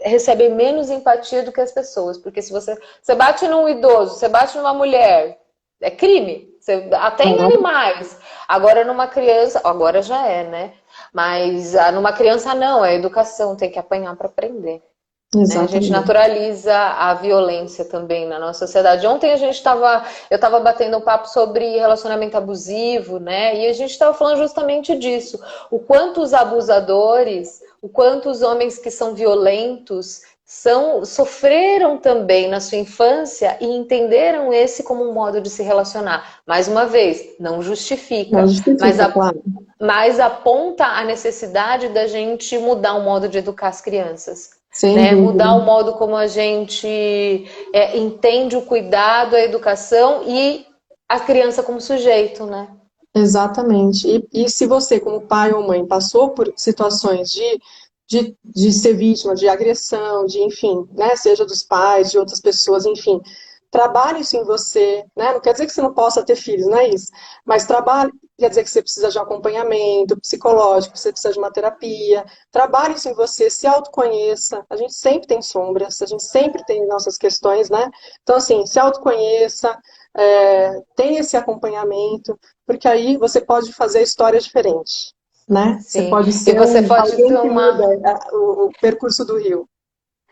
recebem menos empatia do que as pessoas. Porque se você bate num idoso, você bate numa mulher, é crime. Até em Claro, animais. Agora, numa criança... Agora já é, né? Mas numa criança, não. É educação. Tem que apanhar para aprender. Né? A gente exatamente. naturaliza a violência também na nossa sociedade. Ontem eu estava batendo um papo sobre relacionamento abusivo, né? E a gente estava falando justamente disso. O quanto os abusadores, o quanto os homens que são violentos sofreram também na sua infância e entenderam esse como um modo de se relacionar. Mais uma vez, não Não justifica, justifica, claro. mas aponta a necessidade da gente mudar o modo de educar as crianças. Sem né? Mudar dúvida. o modo como a gente entende o cuidado, a educação e a criança como sujeito, né? Exatamente. E se você, como pai ou mãe, passou por situações de ser vítima de agressão, de, enfim, né, seja dos pais, de outras pessoas, enfim, trabalhe isso em você, né? Não quer dizer que você não possa ter filhos, não é isso. Mas trabalhe, quer dizer que você precisa de um acompanhamento psicológico, você precisa de uma terapia. Trabalhe isso em você, se autoconheça. A gente sempre tem sombras, a gente sempre tem nossas questões, né? Então, assim, se autoconheça, tenha esse acompanhamento, porque aí você pode fazer histórias diferentes, né? Você Sim. pode E ser você pode alguém que muda tomar. o percurso do rio.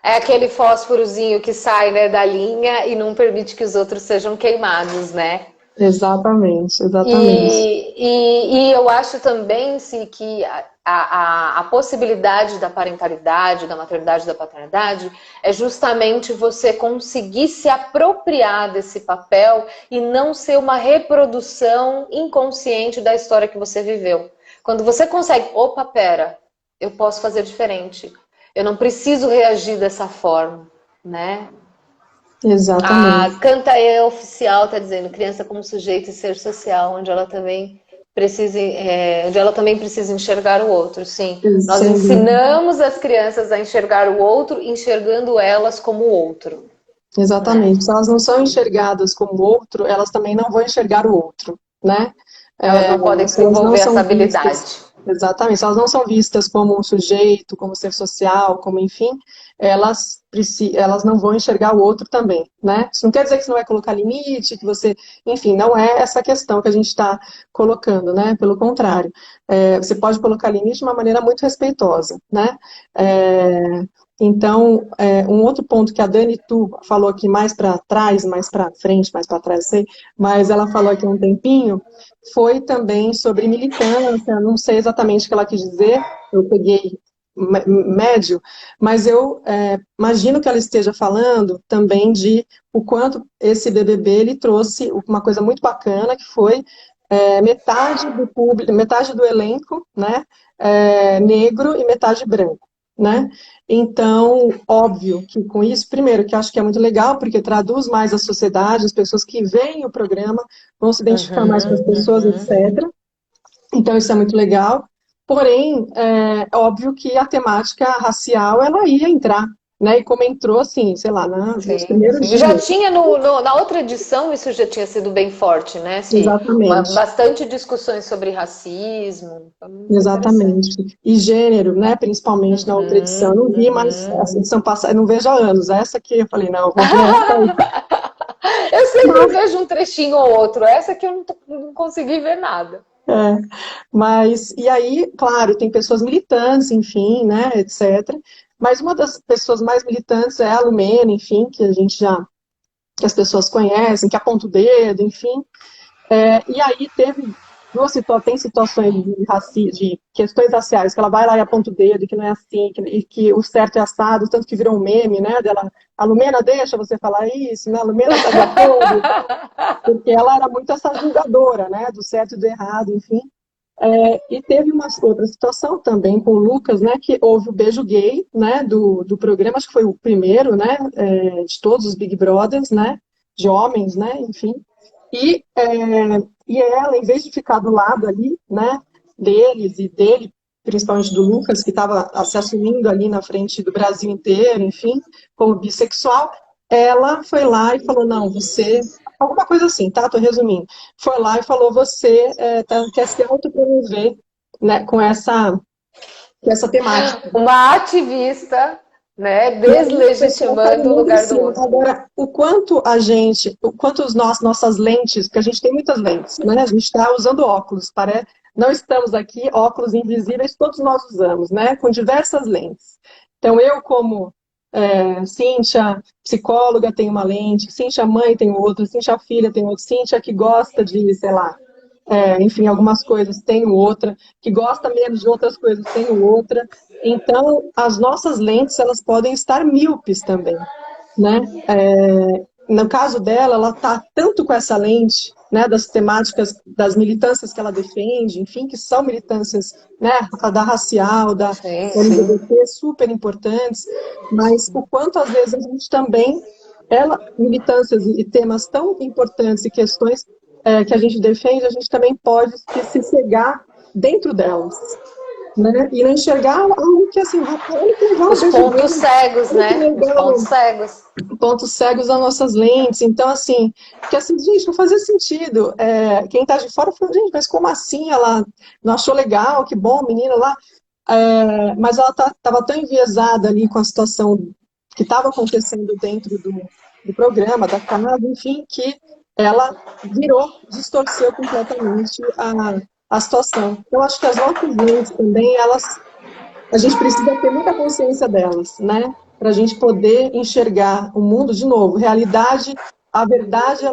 É aquele fósforozinho que sai, né, da linha e não permite que os outros sejam queimados, né? Exatamente, exatamente. E eu acho também se que a possibilidade da parentalidade, da maternidade, da paternidade é justamente você conseguir se apropriar desse papel e não ser uma reprodução inconsciente da história que você viveu. Quando você consegue, opa, pera, eu posso fazer diferente. Eu não preciso reagir dessa forma, né? A Exatamente. Canta é oficial, está dizendo criança como sujeito e ser social, onde ela também precisa enxergar o outro. Sim, nós Sem dúvida. ensinamos as crianças a enxergar o outro, enxergando elas como o outro, né? Exatamente. Se elas não são enxergadas como outro, elas também não vão enxergar o outro, né? Elas não podem Se elas não desenvolver essa são vistas, habilidade. exatamente, se elas não são vistas como um sujeito, como ser social, como enfim, elas não vão enxergar o outro também, né? Isso não quer dizer que você não vai colocar limite, que você, enfim, não é essa questão que a gente está colocando, né? Pelo contrário, você pode colocar limite de uma maneira muito respeitosa, né? É, então, um outro ponto que a Dani Tu falou aqui mais para trás, mais para frente, mais para trás, sei, mas ela falou aqui há um tempinho, foi também sobre militância, não sei exatamente o que ela quis dizer, eu peguei médio, mas eu imagino que ela esteja falando também de o quanto esse BBB ele trouxe uma coisa muito bacana, que foi metade do público, metade do elenco, né, negro e metade branco, né? Então, óbvio que com isso, primeiro, que eu acho que é muito legal, porque traduz mais a sociedade, as pessoas que veem o programa vão se identificar mais com as Uhum, pessoas, uhum. etc. Então, isso é muito legal. Porém, é óbvio que a temática racial, ela ia entrar, né? E como entrou, assim, sei lá, nos Sim, primeiros sim. Já dias. tinha na outra edição, isso já tinha sido bem forte, né? Sim, Exatamente. bastante discussões sobre racismo. Foi muito interessante. Exatamente. E gênero, né? Principalmente na outra edição. Eu Uhum, não vi, mas essa uhum. edição passada, eu não vejo há anos. Essa aqui, eu falei, não, eu vou ver essa aí. Eu sempre vejo um trechinho ou outro. Essa que eu não consegui ver nada. É, mas, e aí, claro, tem pessoas militantes, enfim, né, etc. Mas uma das pessoas mais militantes é a Lumena, enfim, que as pessoas conhecem, que aponta o dedo, enfim. E aí tem situações de questões raciais, que ela vai lá e aponta o dedo, que não é assim, e que o certo é assado, tanto que virou um meme, né, dela, a Lumena deixa você falar isso, né, a Lumena está de acordo, porque ela era muito essa julgadora, né, do certo e do errado, enfim. E teve uma outra situação também com o Lucas, né, que houve o beijo gay, né, do programa, acho que foi o primeiro, né, de todos os Big Brothers, né, de homens, né, enfim. E, e ela, em vez de ficar do lado ali, né, deles e dele, principalmente do Lucas, que estava se assumindo ali na frente do Brasil inteiro, enfim, como bissexual, ela foi lá e falou, não, você... Alguma coisa assim, tá? Tô resumindo. Foi lá e falou, você quer se autopromover, né, com essa temática. Uma ativista, né, E aí o pessoal caiu deslegitimando o muito em lugar do cima. outro. Agora, o quanto nossas lentes, porque a gente tem muitas lentes, né? A gente está usando óculos, não estamos aqui, óculos invisíveis, todos nós usamos, né? Com diversas lentes. Então, eu como Cíntia, psicóloga, tenho uma lente, Cíntia mãe tem outra, Cíntia filha tem outra, Cíntia que gosta de, sei lá, enfim, algumas coisas tenho outra, que gosta menos de outras coisas tenho outra. Então, as nossas lentes, elas podem estar míopes também, né? No caso dela, ela está tanto com essa lente, né, das temáticas, das militâncias que ela defende, enfim, que são militâncias, né, da racial, da Sim, sim. LGBT, super importantes, mas o quanto às vezes a gente também, militâncias e temas tão importantes e questões que a gente defende, a gente também pode se cegar dentro delas, né? E não enxergar algo que assim, olha que legal, Os veja pontos bem, cegos, olha que né? Os pontos legal, cegos. pontos cegos das nossas lentes. Então, assim, que assim, gente, não fazia sentido. Quem tá de fora falou, gente, mas como assim? Ela não achou legal, que bom, menina lá. Mas ela estava tão enviesada ali com a situação que estava acontecendo dentro do programa, da casa, enfim, que ela distorceu completamente a situação. Então, acho que as nossas lentes também, a gente precisa ter muita consciência delas, né? Para a gente poder enxergar o mundo de novo. Realidade, a verdade,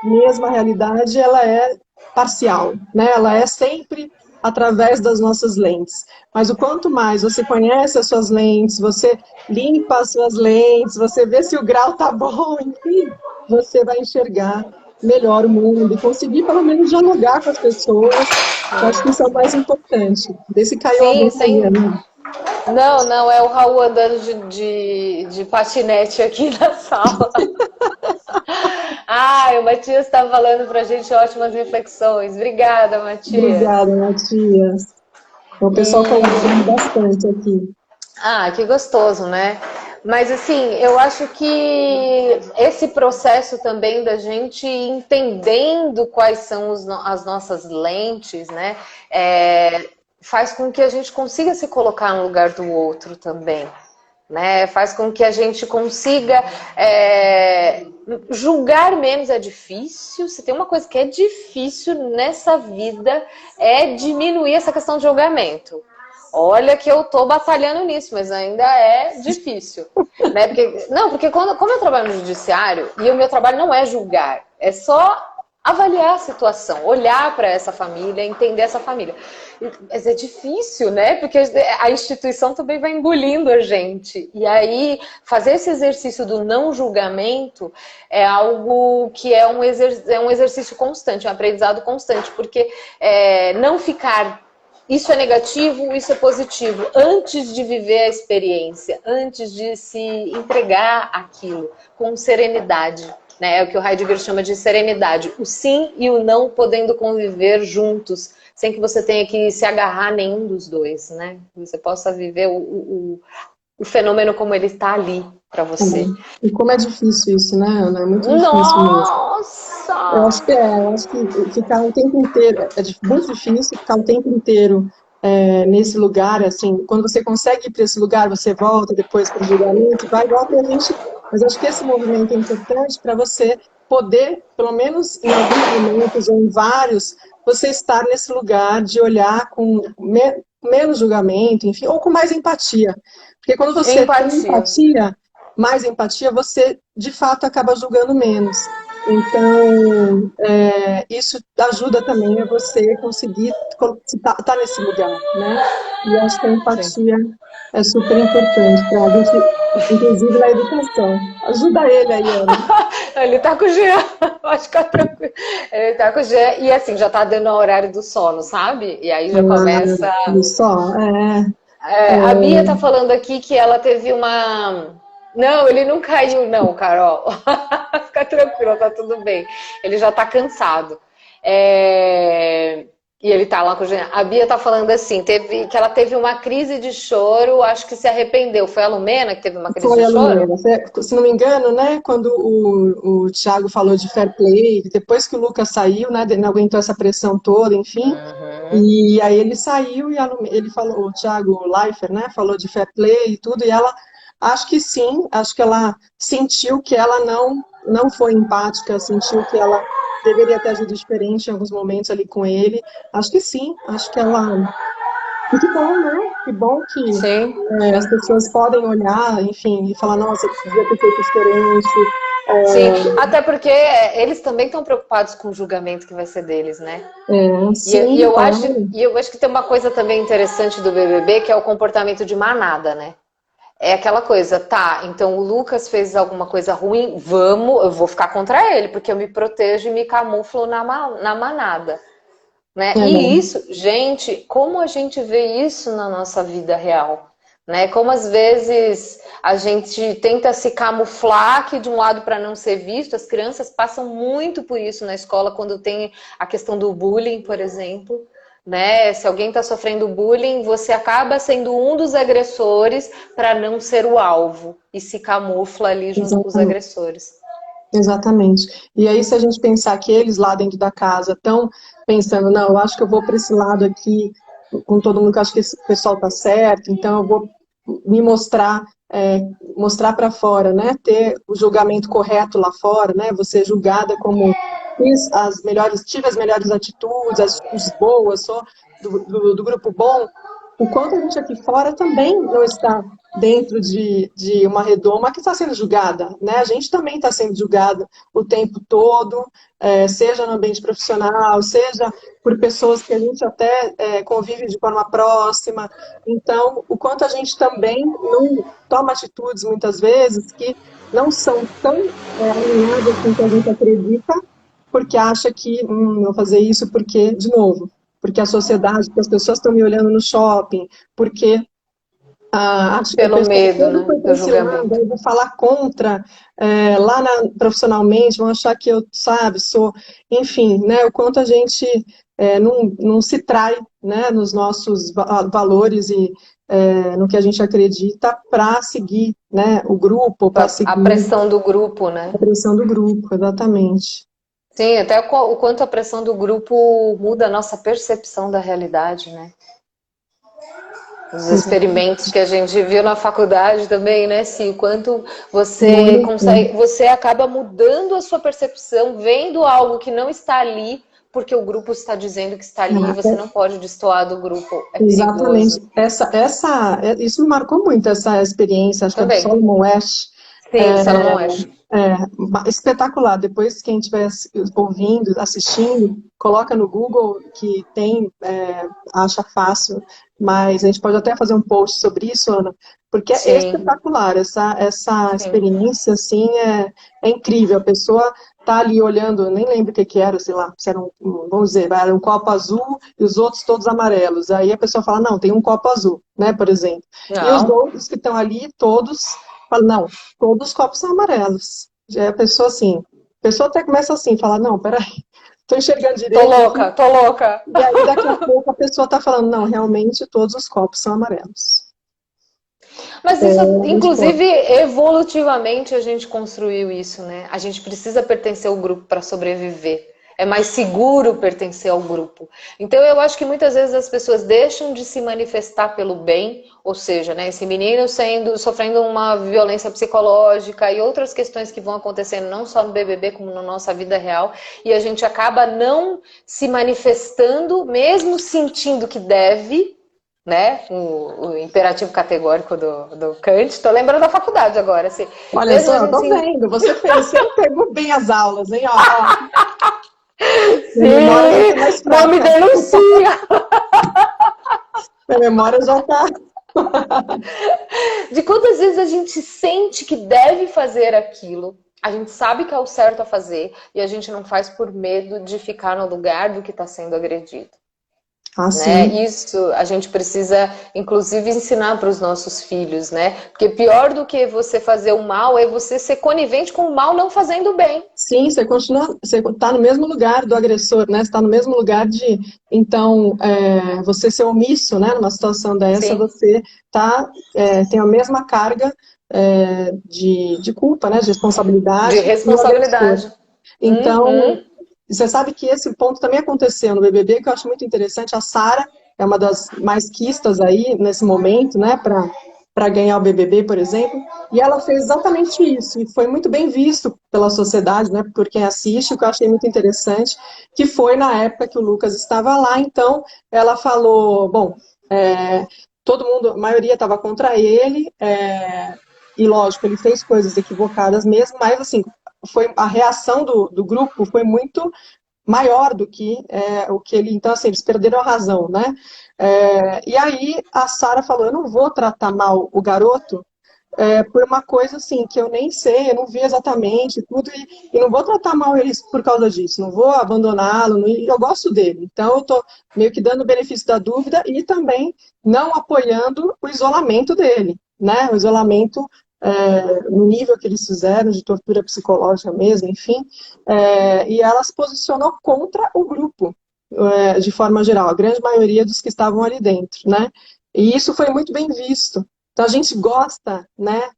mesma realidade, ela é parcial, né? Ela é sempre através das nossas lentes. Mas o quanto mais você conhece as suas lentes, você limpa as suas lentes, você vê se o grau tá bom, enfim, você vai enxergar melhor o mundo e conseguir pelo menos dialogar com as pessoas. Eu acho que isso é o mais importante. Desse caiu Sim, alguém aí, sem. né? Não, não, é o Raul andando de patinete aqui na sala. Ah, o Matias está falando para a gente ótimas reflexões. Obrigada, Matias. Obrigada, Matias. O pessoal colaborando E bastante aqui. que gostoso, né? Mas assim, eu acho que esse processo também da gente entendendo quais são as nossas lentes, né? Faz com que a gente consiga se colocar no lugar do outro também. Né? Faz com que a gente consiga julgar menos. É difícil. Se tem uma coisa que é difícil nessa vida é diminuir essa questão de julgamento. Olha que eu tô batalhando nisso, mas ainda é difícil, né? Porque como eu trabalho no judiciário e o meu trabalho não é julgar, é só avaliar a situação, olhar para essa família, entender essa família. Mas é difícil, né? Porque a instituição também vai engolindo a gente. E aí, fazer esse exercício do não julgamento é algo que é um exercício constante, um aprendizado constante, porque não ficar isso é negativo, isso é positivo, antes de viver a experiência, antes de se entregar aquilo com serenidade. Né? É o que o Heidegger chama de serenidade. O sim e o não podendo conviver juntos, sem que você tenha que se agarrar a nenhum dos dois. Né? Você possa viver o fenômeno como ele está ali para você. E como é difícil isso, né, Ana? É muito difícil mesmo. Nossa! Eu acho que ficar o tempo inteiro, muito difícil ficar o tempo inteiro nesse lugar, assim, quando você consegue ir para esse lugar, você volta depois para o julgamento, vai igual para a gente, mas acho que esse movimento é importante para você poder, pelo menos em alguns momentos ou em vários, você estar nesse lugar de olhar com menos julgamento, enfim, ou com mais empatia. Porque quando você tem Empatia. empatia, mais empatia, você de fato acaba julgando menos. Então, isso ajuda também a você conseguir estar nesse lugar, né? E acho que a Sim. empatia é super importante para a gente, inclusive na educação. Ajuda ele aí, Ana. Ele tá com o Jean, pode ficar tranquilo. Ele tá com o Jean, e assim, já tá dando o horário do sono, sabe? E aí já começa. Olha só, A Bia tá falando aqui que ela teve uma. Não, ele não caiu, não, Carol. Fica tranquila, tá tudo bem. Ele já tá cansado. E ele tá lá com o Jean. A Bia tá falando assim, que ela teve uma crise de choro, acho que se arrependeu. Foi a Lumena que teve uma crise foi de a choro? Lumena. Se não me engano, né, quando o Thiago falou de fair play, depois que o Lucas saiu, né, não aguentou essa pressão toda, enfim, Uhum. e aí ele saiu e ele falou, o Thiago Leifert, né, falou de fair play e tudo, e ela, acho que sim, acho que ela sentiu que ela não foi empática, sentiu que ela deveria ter agido diferente em alguns momentos ali com ele. Acho que sim, acho que ela. E que bom, né? Que bom que Sim, as sim. pessoas podem olhar, enfim, e falar, nossa, eu podia ter feito diferente. Sim, até porque eles também estão preocupados com o julgamento que vai ser deles, né? E Sim, claro. eu acho que tem uma coisa também interessante do BBB, que é o comportamento de manada, né? é aquela coisa, tá, então o Lucas fez alguma coisa ruim, vamos, eu vou ficar contra ele, porque eu me protejo e me camuflo na manada, né? E É, isso, gente, como a gente vê isso na nossa vida real, né? Como às vezes a gente tenta se camuflar aqui de um lado para não ser visto, as crianças passam muito por isso na escola quando tem a questão do bullying, por exemplo, né? Se alguém está sofrendo bullying, você acaba sendo um dos agressores para não ser o alvo e se camufla ali junto com os exatamente. agressores. Exatamente. E aí, se a gente pensar que eles lá dentro da casa estão pensando, não, eu acho que eu vou para esse lado aqui, com todo mundo que eu acho que esse pessoal tá certo, então eu vou me mostrar, mostrar para fora, né? Ter o julgamento correto lá fora, né? Você julgada como tive as melhores atitudes, as atitudes boas, sou do grupo bom. O quanto a gente aqui fora também não está dentro de uma redoma que está sendo julgada, né? A gente também está sendo julgado o tempo todo, seja no ambiente profissional, seja por pessoas que a gente até convive de forma próxima. Então, o quanto a gente também não toma atitudes, muitas vezes, que não são tão alinhadas com o que a gente acredita, porque acha que, vou fazer isso porque, de novo, porque a sociedade, porque as pessoas estão me olhando no shopping, porque acho que o Pelo pessoal medo, todo né? foi para Do esse lado, julgamento. eu vou falar contra, profissionalmente, vão achar que eu, sabe, sou, enfim, né, o quanto a gente não se trai, né, nos nossos valores e no que a gente acredita para seguir, né, o grupo, para A seguir pressão do grupo, né? a pressão do grupo, exatamente. Sim, até o quanto a pressão do grupo muda a nossa percepção da realidade, né? Os experimentos que a gente viu na faculdade também, né, Si? O quanto você Muito. consegue, você acaba mudando a sua percepção, vendo algo que não está ali, porque o grupo está dizendo que está ali e você não pode destoar do grupo. É perigoso. Exatamente. Isso me marcou muito, essa experiência, acho que é do Também. Solomon Ash. Sim, Salomão Ash. Espetacular. Depois, quem estiver ouvindo, assistindo, coloca no Google que tem, acha fácil, mas a gente pode até fazer um post sobre isso, Ana, porque é Sim, espetacular. Essa sim. experiência, assim, é incrível. A pessoa tá ali olhando, eu nem lembro o que que era, sei lá, se era vamos dizer, era um copo azul e os outros todos amarelos. Aí a pessoa fala, não, tem um copo azul, né, por exemplo. E os Não. outros que estão ali, todos, falam, não, todos os copos são amarelos. Já é a pessoa assim, a pessoa até começa assim, fala, não, peraí, estou enxergando Tô direito aqui, louca, tô louca. e aí daqui a pouco a pessoa está falando, não, realmente todos os copos são amarelos. Mas isso, É muito inclusive, forte. evolutivamente a gente construiu isso, né? A gente precisa pertencer ao grupo para sobreviver. É mais seguro pertencer ao grupo. Então eu acho que muitas vezes as pessoas deixam de se manifestar pelo bem, ou seja, né, esse menino sofrendo uma violência psicológica e outras questões que vão acontecendo não só no BBB como na nossa vida real, e a gente acaba não se manifestando, mesmo sentindo que deve, né? O imperativo categórico do Kant. Tô lembrando da faculdade agora. Assim, Olha mesmo só, a eu gente tô se... vendo, você pegou bem as aulas, hein? Ó, minha memória já tá Sim, mais não me fraca. denuncia! Minha memória já tá. De quantas vezes a gente sente que deve fazer aquilo, a gente sabe que é o certo a fazer e a gente não faz por medo de ficar no lugar do que está sendo agredido. Né? Assim, Isso a gente precisa, inclusive, ensinar para os nossos filhos, né? Porque pior do que você fazer o mal é você ser conivente com o mal não fazendo o bem. sim, você está no mesmo lugar do agressor, né? Você está no mesmo lugar de, então, você ser omisso, né? Numa situação dessa, Sim, você tem a mesma carga de culpa, né? De de responsabilidade e o agressor. responsabilidade. Então, Uhum. você sabe que esse ponto também aconteceu no BBB, que eu acho muito interessante. A Sara é uma das mais quistas aí nesse momento, né, para ganhar o BBB, por exemplo, e ela fez exatamente isso, e foi muito bem visto pela sociedade, né, por quem assiste, o que eu achei muito interessante, que foi na época que o Lucas estava lá, então ela falou, bom, todo mundo, a maioria estava contra ele, e lógico, ele fez coisas equivocadas mesmo, mas assim, a reação do grupo foi muito maior do que o que ele. Então, assim, eles perderam a razão, né? E aí a Sara falou: eu não vou tratar mal o garoto por uma coisa assim, que eu nem sei, eu não vi exatamente tudo, e não vou tratar mal eles por causa disso, não vou abandoná-lo, eu gosto dele. Então, eu estou meio que dando o benefício da dúvida e também não apoiando o isolamento dele, né? O isolamento no nível que eles fizeram, de tortura psicológica mesmo, enfim, e ela se posicionou contra o grupo, de forma geral, a grande maioria dos que estavam ali dentro, né? E isso foi muito bem visto. Então a gente gosta, né,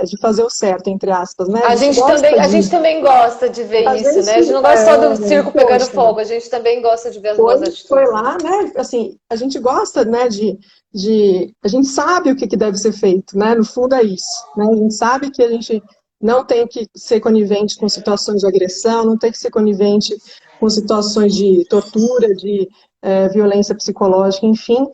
de fazer o certo, entre aspas, né? A gente gosta A gente também gosta de ver a isso, né? A gente gente, não gosta só do circo pegando poxa, fogo, a gente também gosta de ver as boas foi atitudes. lá, né? Assim, a gente gosta, né, a gente sabe o que deve ser feito, né? No fundo é isso, né? A gente sabe que a gente não tem que ser conivente com situações de agressão, não tem que ser conivente com situações de tortura, de violência psicológica, enfim,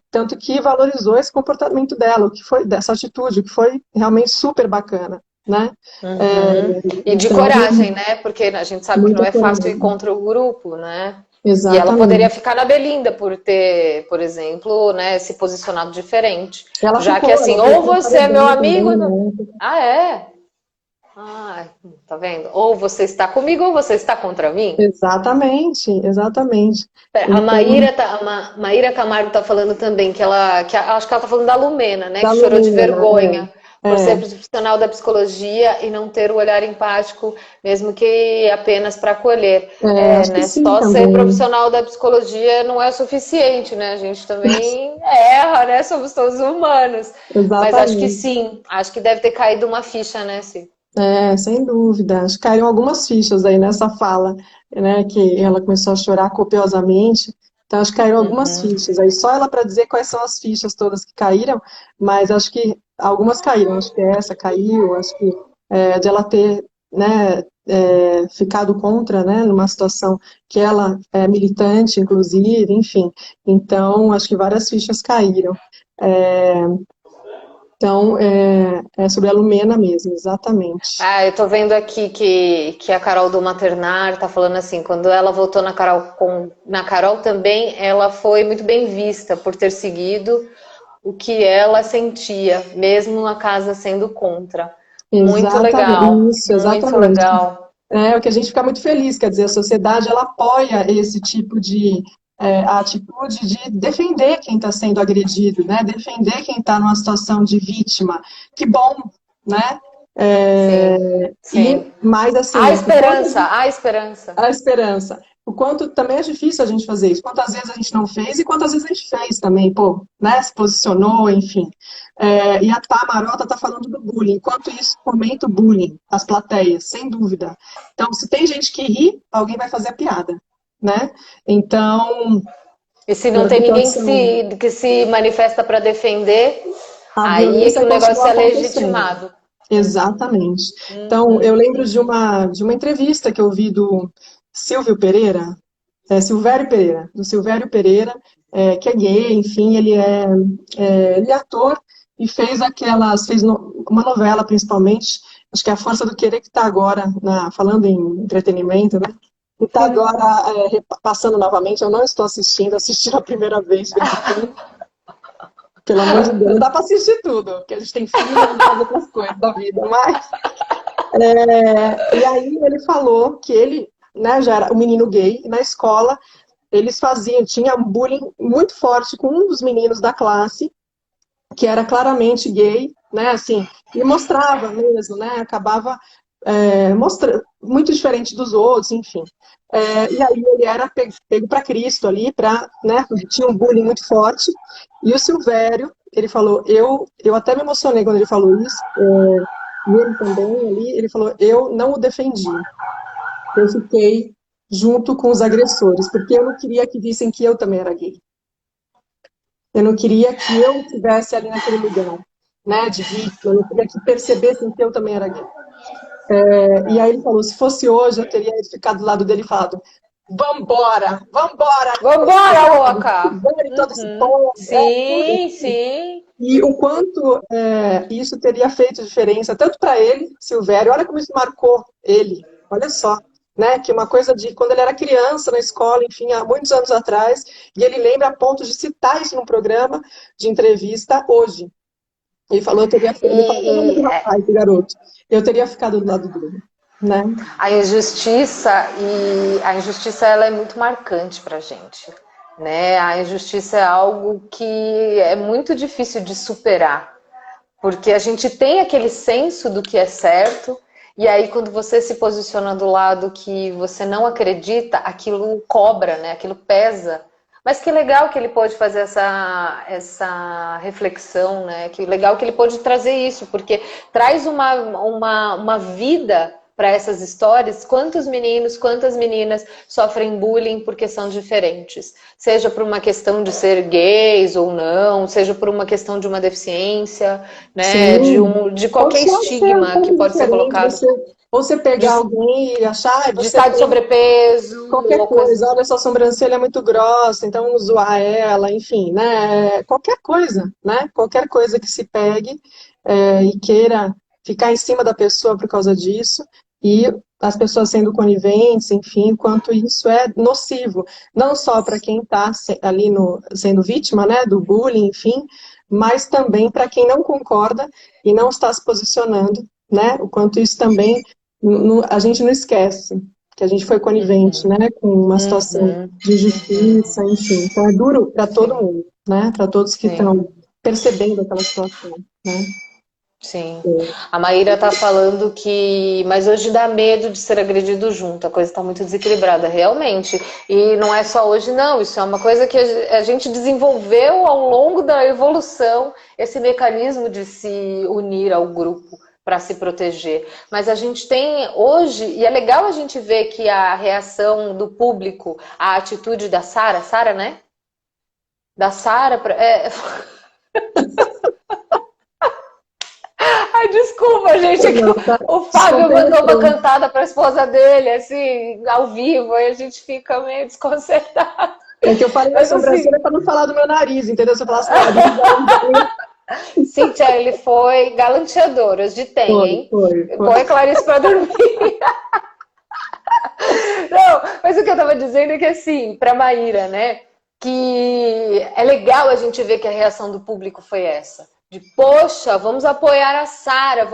tanto que valorizou esse comportamento dela, o que foi dessa atitude, o que foi realmente super bacana, né? Uhum. E de Então, coragem, né? Porque a gente sabe que não muita é fácil ir coragem. contra o grupo, né? E ela poderia Exatamente. ficar na Belinda por ter, por exemplo, né, se posicionado diferente. Ela Já que ficou, assim, ela foi ou pro você é meu paredão amigo. também, né? Ah, é? Ah, tá vendo? Ou você está comigo ou você está contra mim. Exatamente, exatamente. Pera, Então, A Maíra Camargo tá falando também acho que ela tá falando da Lumena, né? da Que chorou de Lumena, vergonha por ser é, profissional da psicologia e não ter o olhar empático, mesmo que apenas para acolher. É, acho que né? sim Só ser também. profissional da psicologia não é suficiente, né? A gente também erra, né? Somos todos humanos. Mas acho que Exatamente. sim, acho que deve ter caído uma ficha, né, Ci? Sem dúvida. Acho que caíram algumas fichas aí nessa fala, né? Que ela começou a chorar copiosamente. Então, acho que caíram algumas Uhum. fichas aí. Só ela para dizer quais são as fichas todas que caíram, mas acho que algumas caíram. Acho que essa caiu, acho que de ela ter, né, ficado contra, né, numa situação que ela é militante, inclusive, enfim. Então, acho que várias fichas caíram. É, então, é sobre a Lumena mesmo, exatamente. Ah, eu tô vendo aqui que a Carol do Maternar tá falando assim, quando ela votou na Carol também, ela foi muito bem vista por ter seguido o que ela sentia, mesmo a casa sendo contra. Exatamente, isso, Muito exatamente. legal. É o que a gente fica muito feliz, quer dizer, a sociedade ela apoia esse tipo de atitude de defender quem está sendo agredido, né? Defender quem está numa situação de vítima. Que bom, né? Sim, E sim. mais Há assim, o quanto esperança, há esperança. a esperança. O quanto também é difícil a gente fazer isso. Quantas vezes a gente não fez e quantas vezes a gente fez também, pô, né? Se posicionou, enfim. E a Tamarota está falando do bullying. Enquanto isso, fomenta o bullying, as plateias, sem dúvida. Então, se tem gente que ri, alguém vai fazer a piada, né? Então, E se não a tem ninguém situação, que se manifesta para defender, a aí é que violência o negócio continua é acontecendo. legitimado. Exatamente. Então, eu Uhum. lembro de uma entrevista que eu vi do Silvio Pereira, Silvério Pereira, do Silvério Pereira, que é gay, enfim, ele é ator e uma novela principalmente, acho que é A Força do Querer, que está agora, falando em entretenimento, né? E está agora passando novamente, eu não estou assistindo, assisti a primeira vez de vez em quando, pelo amor de Deus, não dá para assistir tudo, porque a gente tem filho, a gente faz outras coisas da vida, mas e aí ele falou que ele, né, já era um menino gay, e na escola eles tinha um bullying muito forte com um dos meninos da classe, que era claramente gay, né, assim, e mostrava mesmo, né, acabava muito diferente dos outros, enfim. E aí ele era pego para Cristo ali, né, tinha um bullying muito forte, e o Silvério, ele falou, eu até me emocionei quando ele falou isso, e ele também ali, ele falou, eu não o defendi, eu fiquei junto com os agressores, porque eu não queria que vissem que eu também era gay. Eu não queria que eu estivesse ali naquele lugar, né, de vítima, eu queria que percebessem que eu também era gay. E aí ele falou, se fosse hoje, eu teria ficado do lado dele e falado, vambora, vambora, Vambora, louca! vambora todo esse Uhum. povo, tudo. Sim, sim. E o quanto isso teria feito diferença, tanto para ele, Silvério, olha como isso marcou ele, olha só, né, que uma coisa de quando ele era criança na escola, enfim, há muitos anos atrás, e ele lembra a ponto de citar isso num programa de entrevista hoje. Ele falou, ele falou o nome E, do e é, rapaz, do garoto. Eu teria ficado do lado dele, né? a injustiça ela é muito marcante para a gente, né? A injustiça é algo que é muito difícil de superar, porque a gente tem aquele senso do que é certo, e aí quando você se posiciona do lado que você não acredita, aquilo cobra, né? Aquilo pesa. Mas que legal que ele pôde fazer essa reflexão, né? Que legal que ele pôde trazer isso, porque traz uma vida para essas histórias. Quantos meninos, quantas meninas sofrem bullying porque são diferentes? Seja por uma questão de ser gays ou não, seja por uma questão de uma deficiência, né? De, Sim. um, de Ou qualquer só ser um estigma que pouco pode ser diferente, colocado, você de, pegar alguém e achar, de você estar de tem sobrepeso qualquer ou coisa coisa, do olha, tipo. sua sobrancelha é muito grossa, então vamos zoar ela, enfim, né? Qualquer coisa, né? Qualquer coisa que se pegue e queira ficar em cima da pessoa por causa disso, e as pessoas sendo coniventes, enfim, quanto isso é nocivo, não só para quem está ali sendo vítima, né, do bullying, enfim, mas também para quem não concorda e não está se posicionando, né? O quanto isso também a gente não esquece que a gente foi conivente, Uhum, né, com uma situação uhum, de uhum. injustiça, enfim. Então é duro para todo Sim, mundo, né, para todos que sim, estão percebendo aquela situação, né. sim. A Maíra tá falando que, mas hoje dá medo de ser agredido junto, a coisa está muito desequilibrada, realmente. E não é só hoje, não, isso é uma coisa que a gente desenvolveu ao longo da evolução, esse mecanismo de se unir ao grupo para se proteger. Mas a gente tem hoje, e é legal a gente ver que a reação do público, a atitude da Sara, né? Da Sara, ai, desculpa, gente, é que Não, tá o super Fábio mandou uma penetrante. cantada para a esposa dele, assim, ao vivo, aí a gente fica meio desconcertado. É que eu falei a Mas sobrancelha assim, para não falar do meu nariz, entendeu? Se eu falasse nariz, aí Cíntia, ele foi galanteador, hoje tem, foi, hein? foi, foi. Põe Clarice para dormir. Não, mas o que eu tava dizendo é que assim, pra Maíra, né? Que é legal a gente ver que a reação do público foi essa. De, poxa, vamos apoiar a Sara,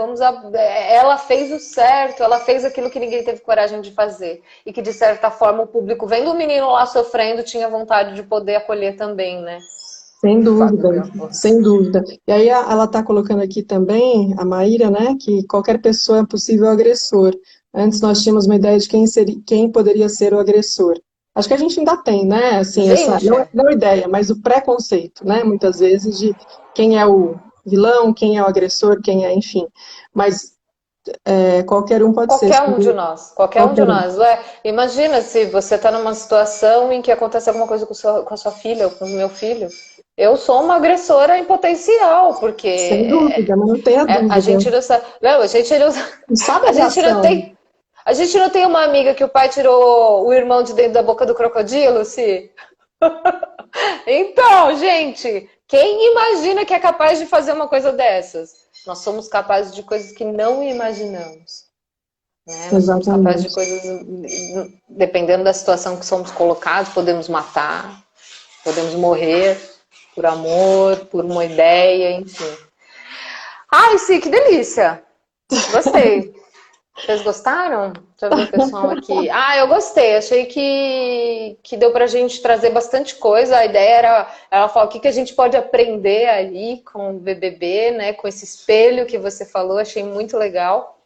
ela fez o certo, ela fez aquilo que ninguém teve coragem de fazer. E que, de certa forma, o público, vendo o menino lá sofrendo, tinha vontade de poder acolher também, né? Sem Fábio dúvida, ganhou força. sem dúvida. E aí ela está colocando aqui também, a Maíra, né, que qualquer pessoa é possível agressor. Antes nós tínhamos uma ideia de quem poderia ser o agressor. Acho que a gente ainda tem, né, assim, essa, Gente, não ideia, mas o preconceito, né, muitas vezes, de quem é o vilão, quem é o agressor, quem é, enfim. Mas qualquer um pode ser, qualquer um de nós, qualquer um de qualquer um. nós. Ué, imagina se você está numa situação em que acontece alguma coisa com a sua filha ou com o meu filho. Eu sou uma agressora em potencial, porque Sem dúvida, mas não tenha a dúvida. gente não sabe. Não, Não sabe a a gente não reação. tem. A gente não tem uma amiga que o pai tirou o irmão de dentro da boca do crocodilo, se? Então, gente, quem imagina que é capaz de fazer uma coisa dessas? Nós somos capazes de coisas que não imaginamos. Né? Nós somos capazes de Exatamente. coisas, dependendo da situação que somos colocados, podemos matar, podemos morrer por amor, por uma ideia, enfim. Ai, sim, que delícia! Gostei. Vocês gostaram? Deixa eu ver o pessoal aqui. Ah, eu gostei. Achei que deu pra gente trazer bastante coisa. A ideia era, ela falou, o que a gente pode aprender aí com o BBB, né? Com esse espelho que você falou. Achei muito legal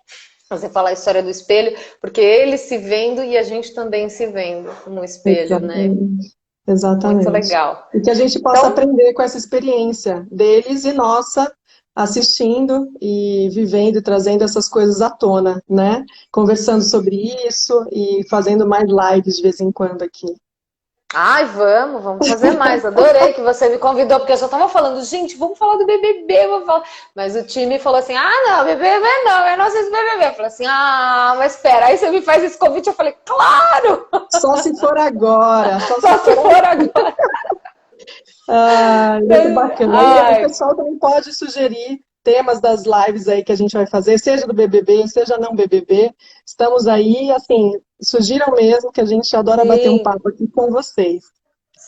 você falar a história do espelho, porque ele se vendo e a gente também se vendo no espelho, né? Exatamente. Muito Exatamente. legal. E que a gente possa Então, aprender com essa experiência deles e nossa, assistindo e vivendo e trazendo essas coisas à tona, né? Conversando sobre isso e fazendo mais lives de vez em quando aqui. ai, vamos fazer mais. Adorei que você me convidou, porque eu só tava falando, gente, vamos falar do BBB, vamos falar. Mas o time falou assim: ah, não, BBB não, é nosso BBB. Eu falei assim: ah, mas espera, aí você me faz esse convite. Eu falei: claro, Só se for agora, só se só se for for agora. agora. Ai, muito bacana. E o Ai, pessoal também pode sugerir temas das lives aí que a gente vai fazer, seja do BBB, seja não BBB. Estamos aí, assim, sugiram mesmo que a gente adora bater um sim, papo aqui com vocês.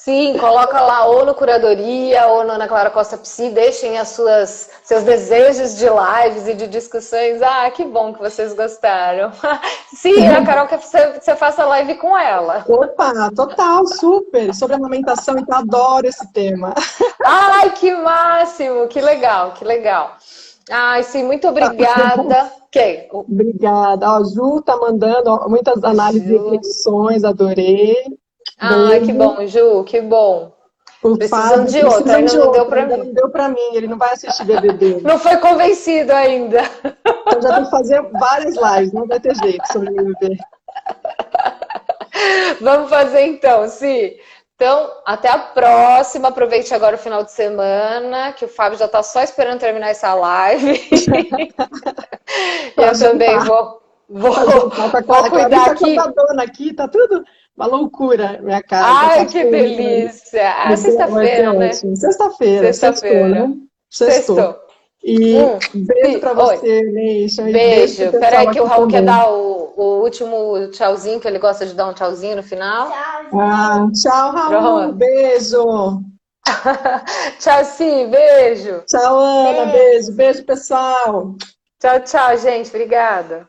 Sim, coloca lá ou no Curadoria ou no Ana Clara Costa Psi, deixem seus desejos de lives e de discussões. Ah, que bom que vocês gostaram. Sim, a Carol quer que você faça live com ela. Opa, total, super. Sobre amamentação, então adoro esse tema. Ai, que máximo! Que legal, que legal. Ai, sim, muito obrigada. Quem? Obrigada. Ó, a Ju tá mandando muitas análises e Ju. reflexões, adorei. Ai, que Beijo. bom, Ju, que bom. O Precisando Fábio, de outra, precisamos ainda de não deu outra, para ainda mim. não deu para mim, ele não vai assistir BBB. Não foi convencido ainda. Então já tem que fazer várias lives, não vai ter jeito sobre BBB. Vamos fazer então, Si. Então, até a próxima. Aproveite agora o final de semana, que o Fábio já está só esperando terminar essa live. E Pra eu também jantar. Pra jantar com vou a cuidar Clarissa aqui. Contadona aqui, tá tudo uma loucura, minha casa. Tá Ai, que passando, delícia! Ah, vai ser sexta-feira, né? ótimo. Sexta-feira, sextou, né? Sexta-feira. Sextou. Sextou. E beijo Si, pra oi. você, Nation, e beijo pro Beijo. pessoal Peraí que o aqui Raul quer também. dar o último tchauzinho, que ele gosta de dar um tchauzinho no final. Ah, tchau, Raul, Pronto. beijo. Tchau, Si. Beijo. Tchau, Ana, beijo, beijo, pessoal. Tchau, tchau, gente. Obrigada.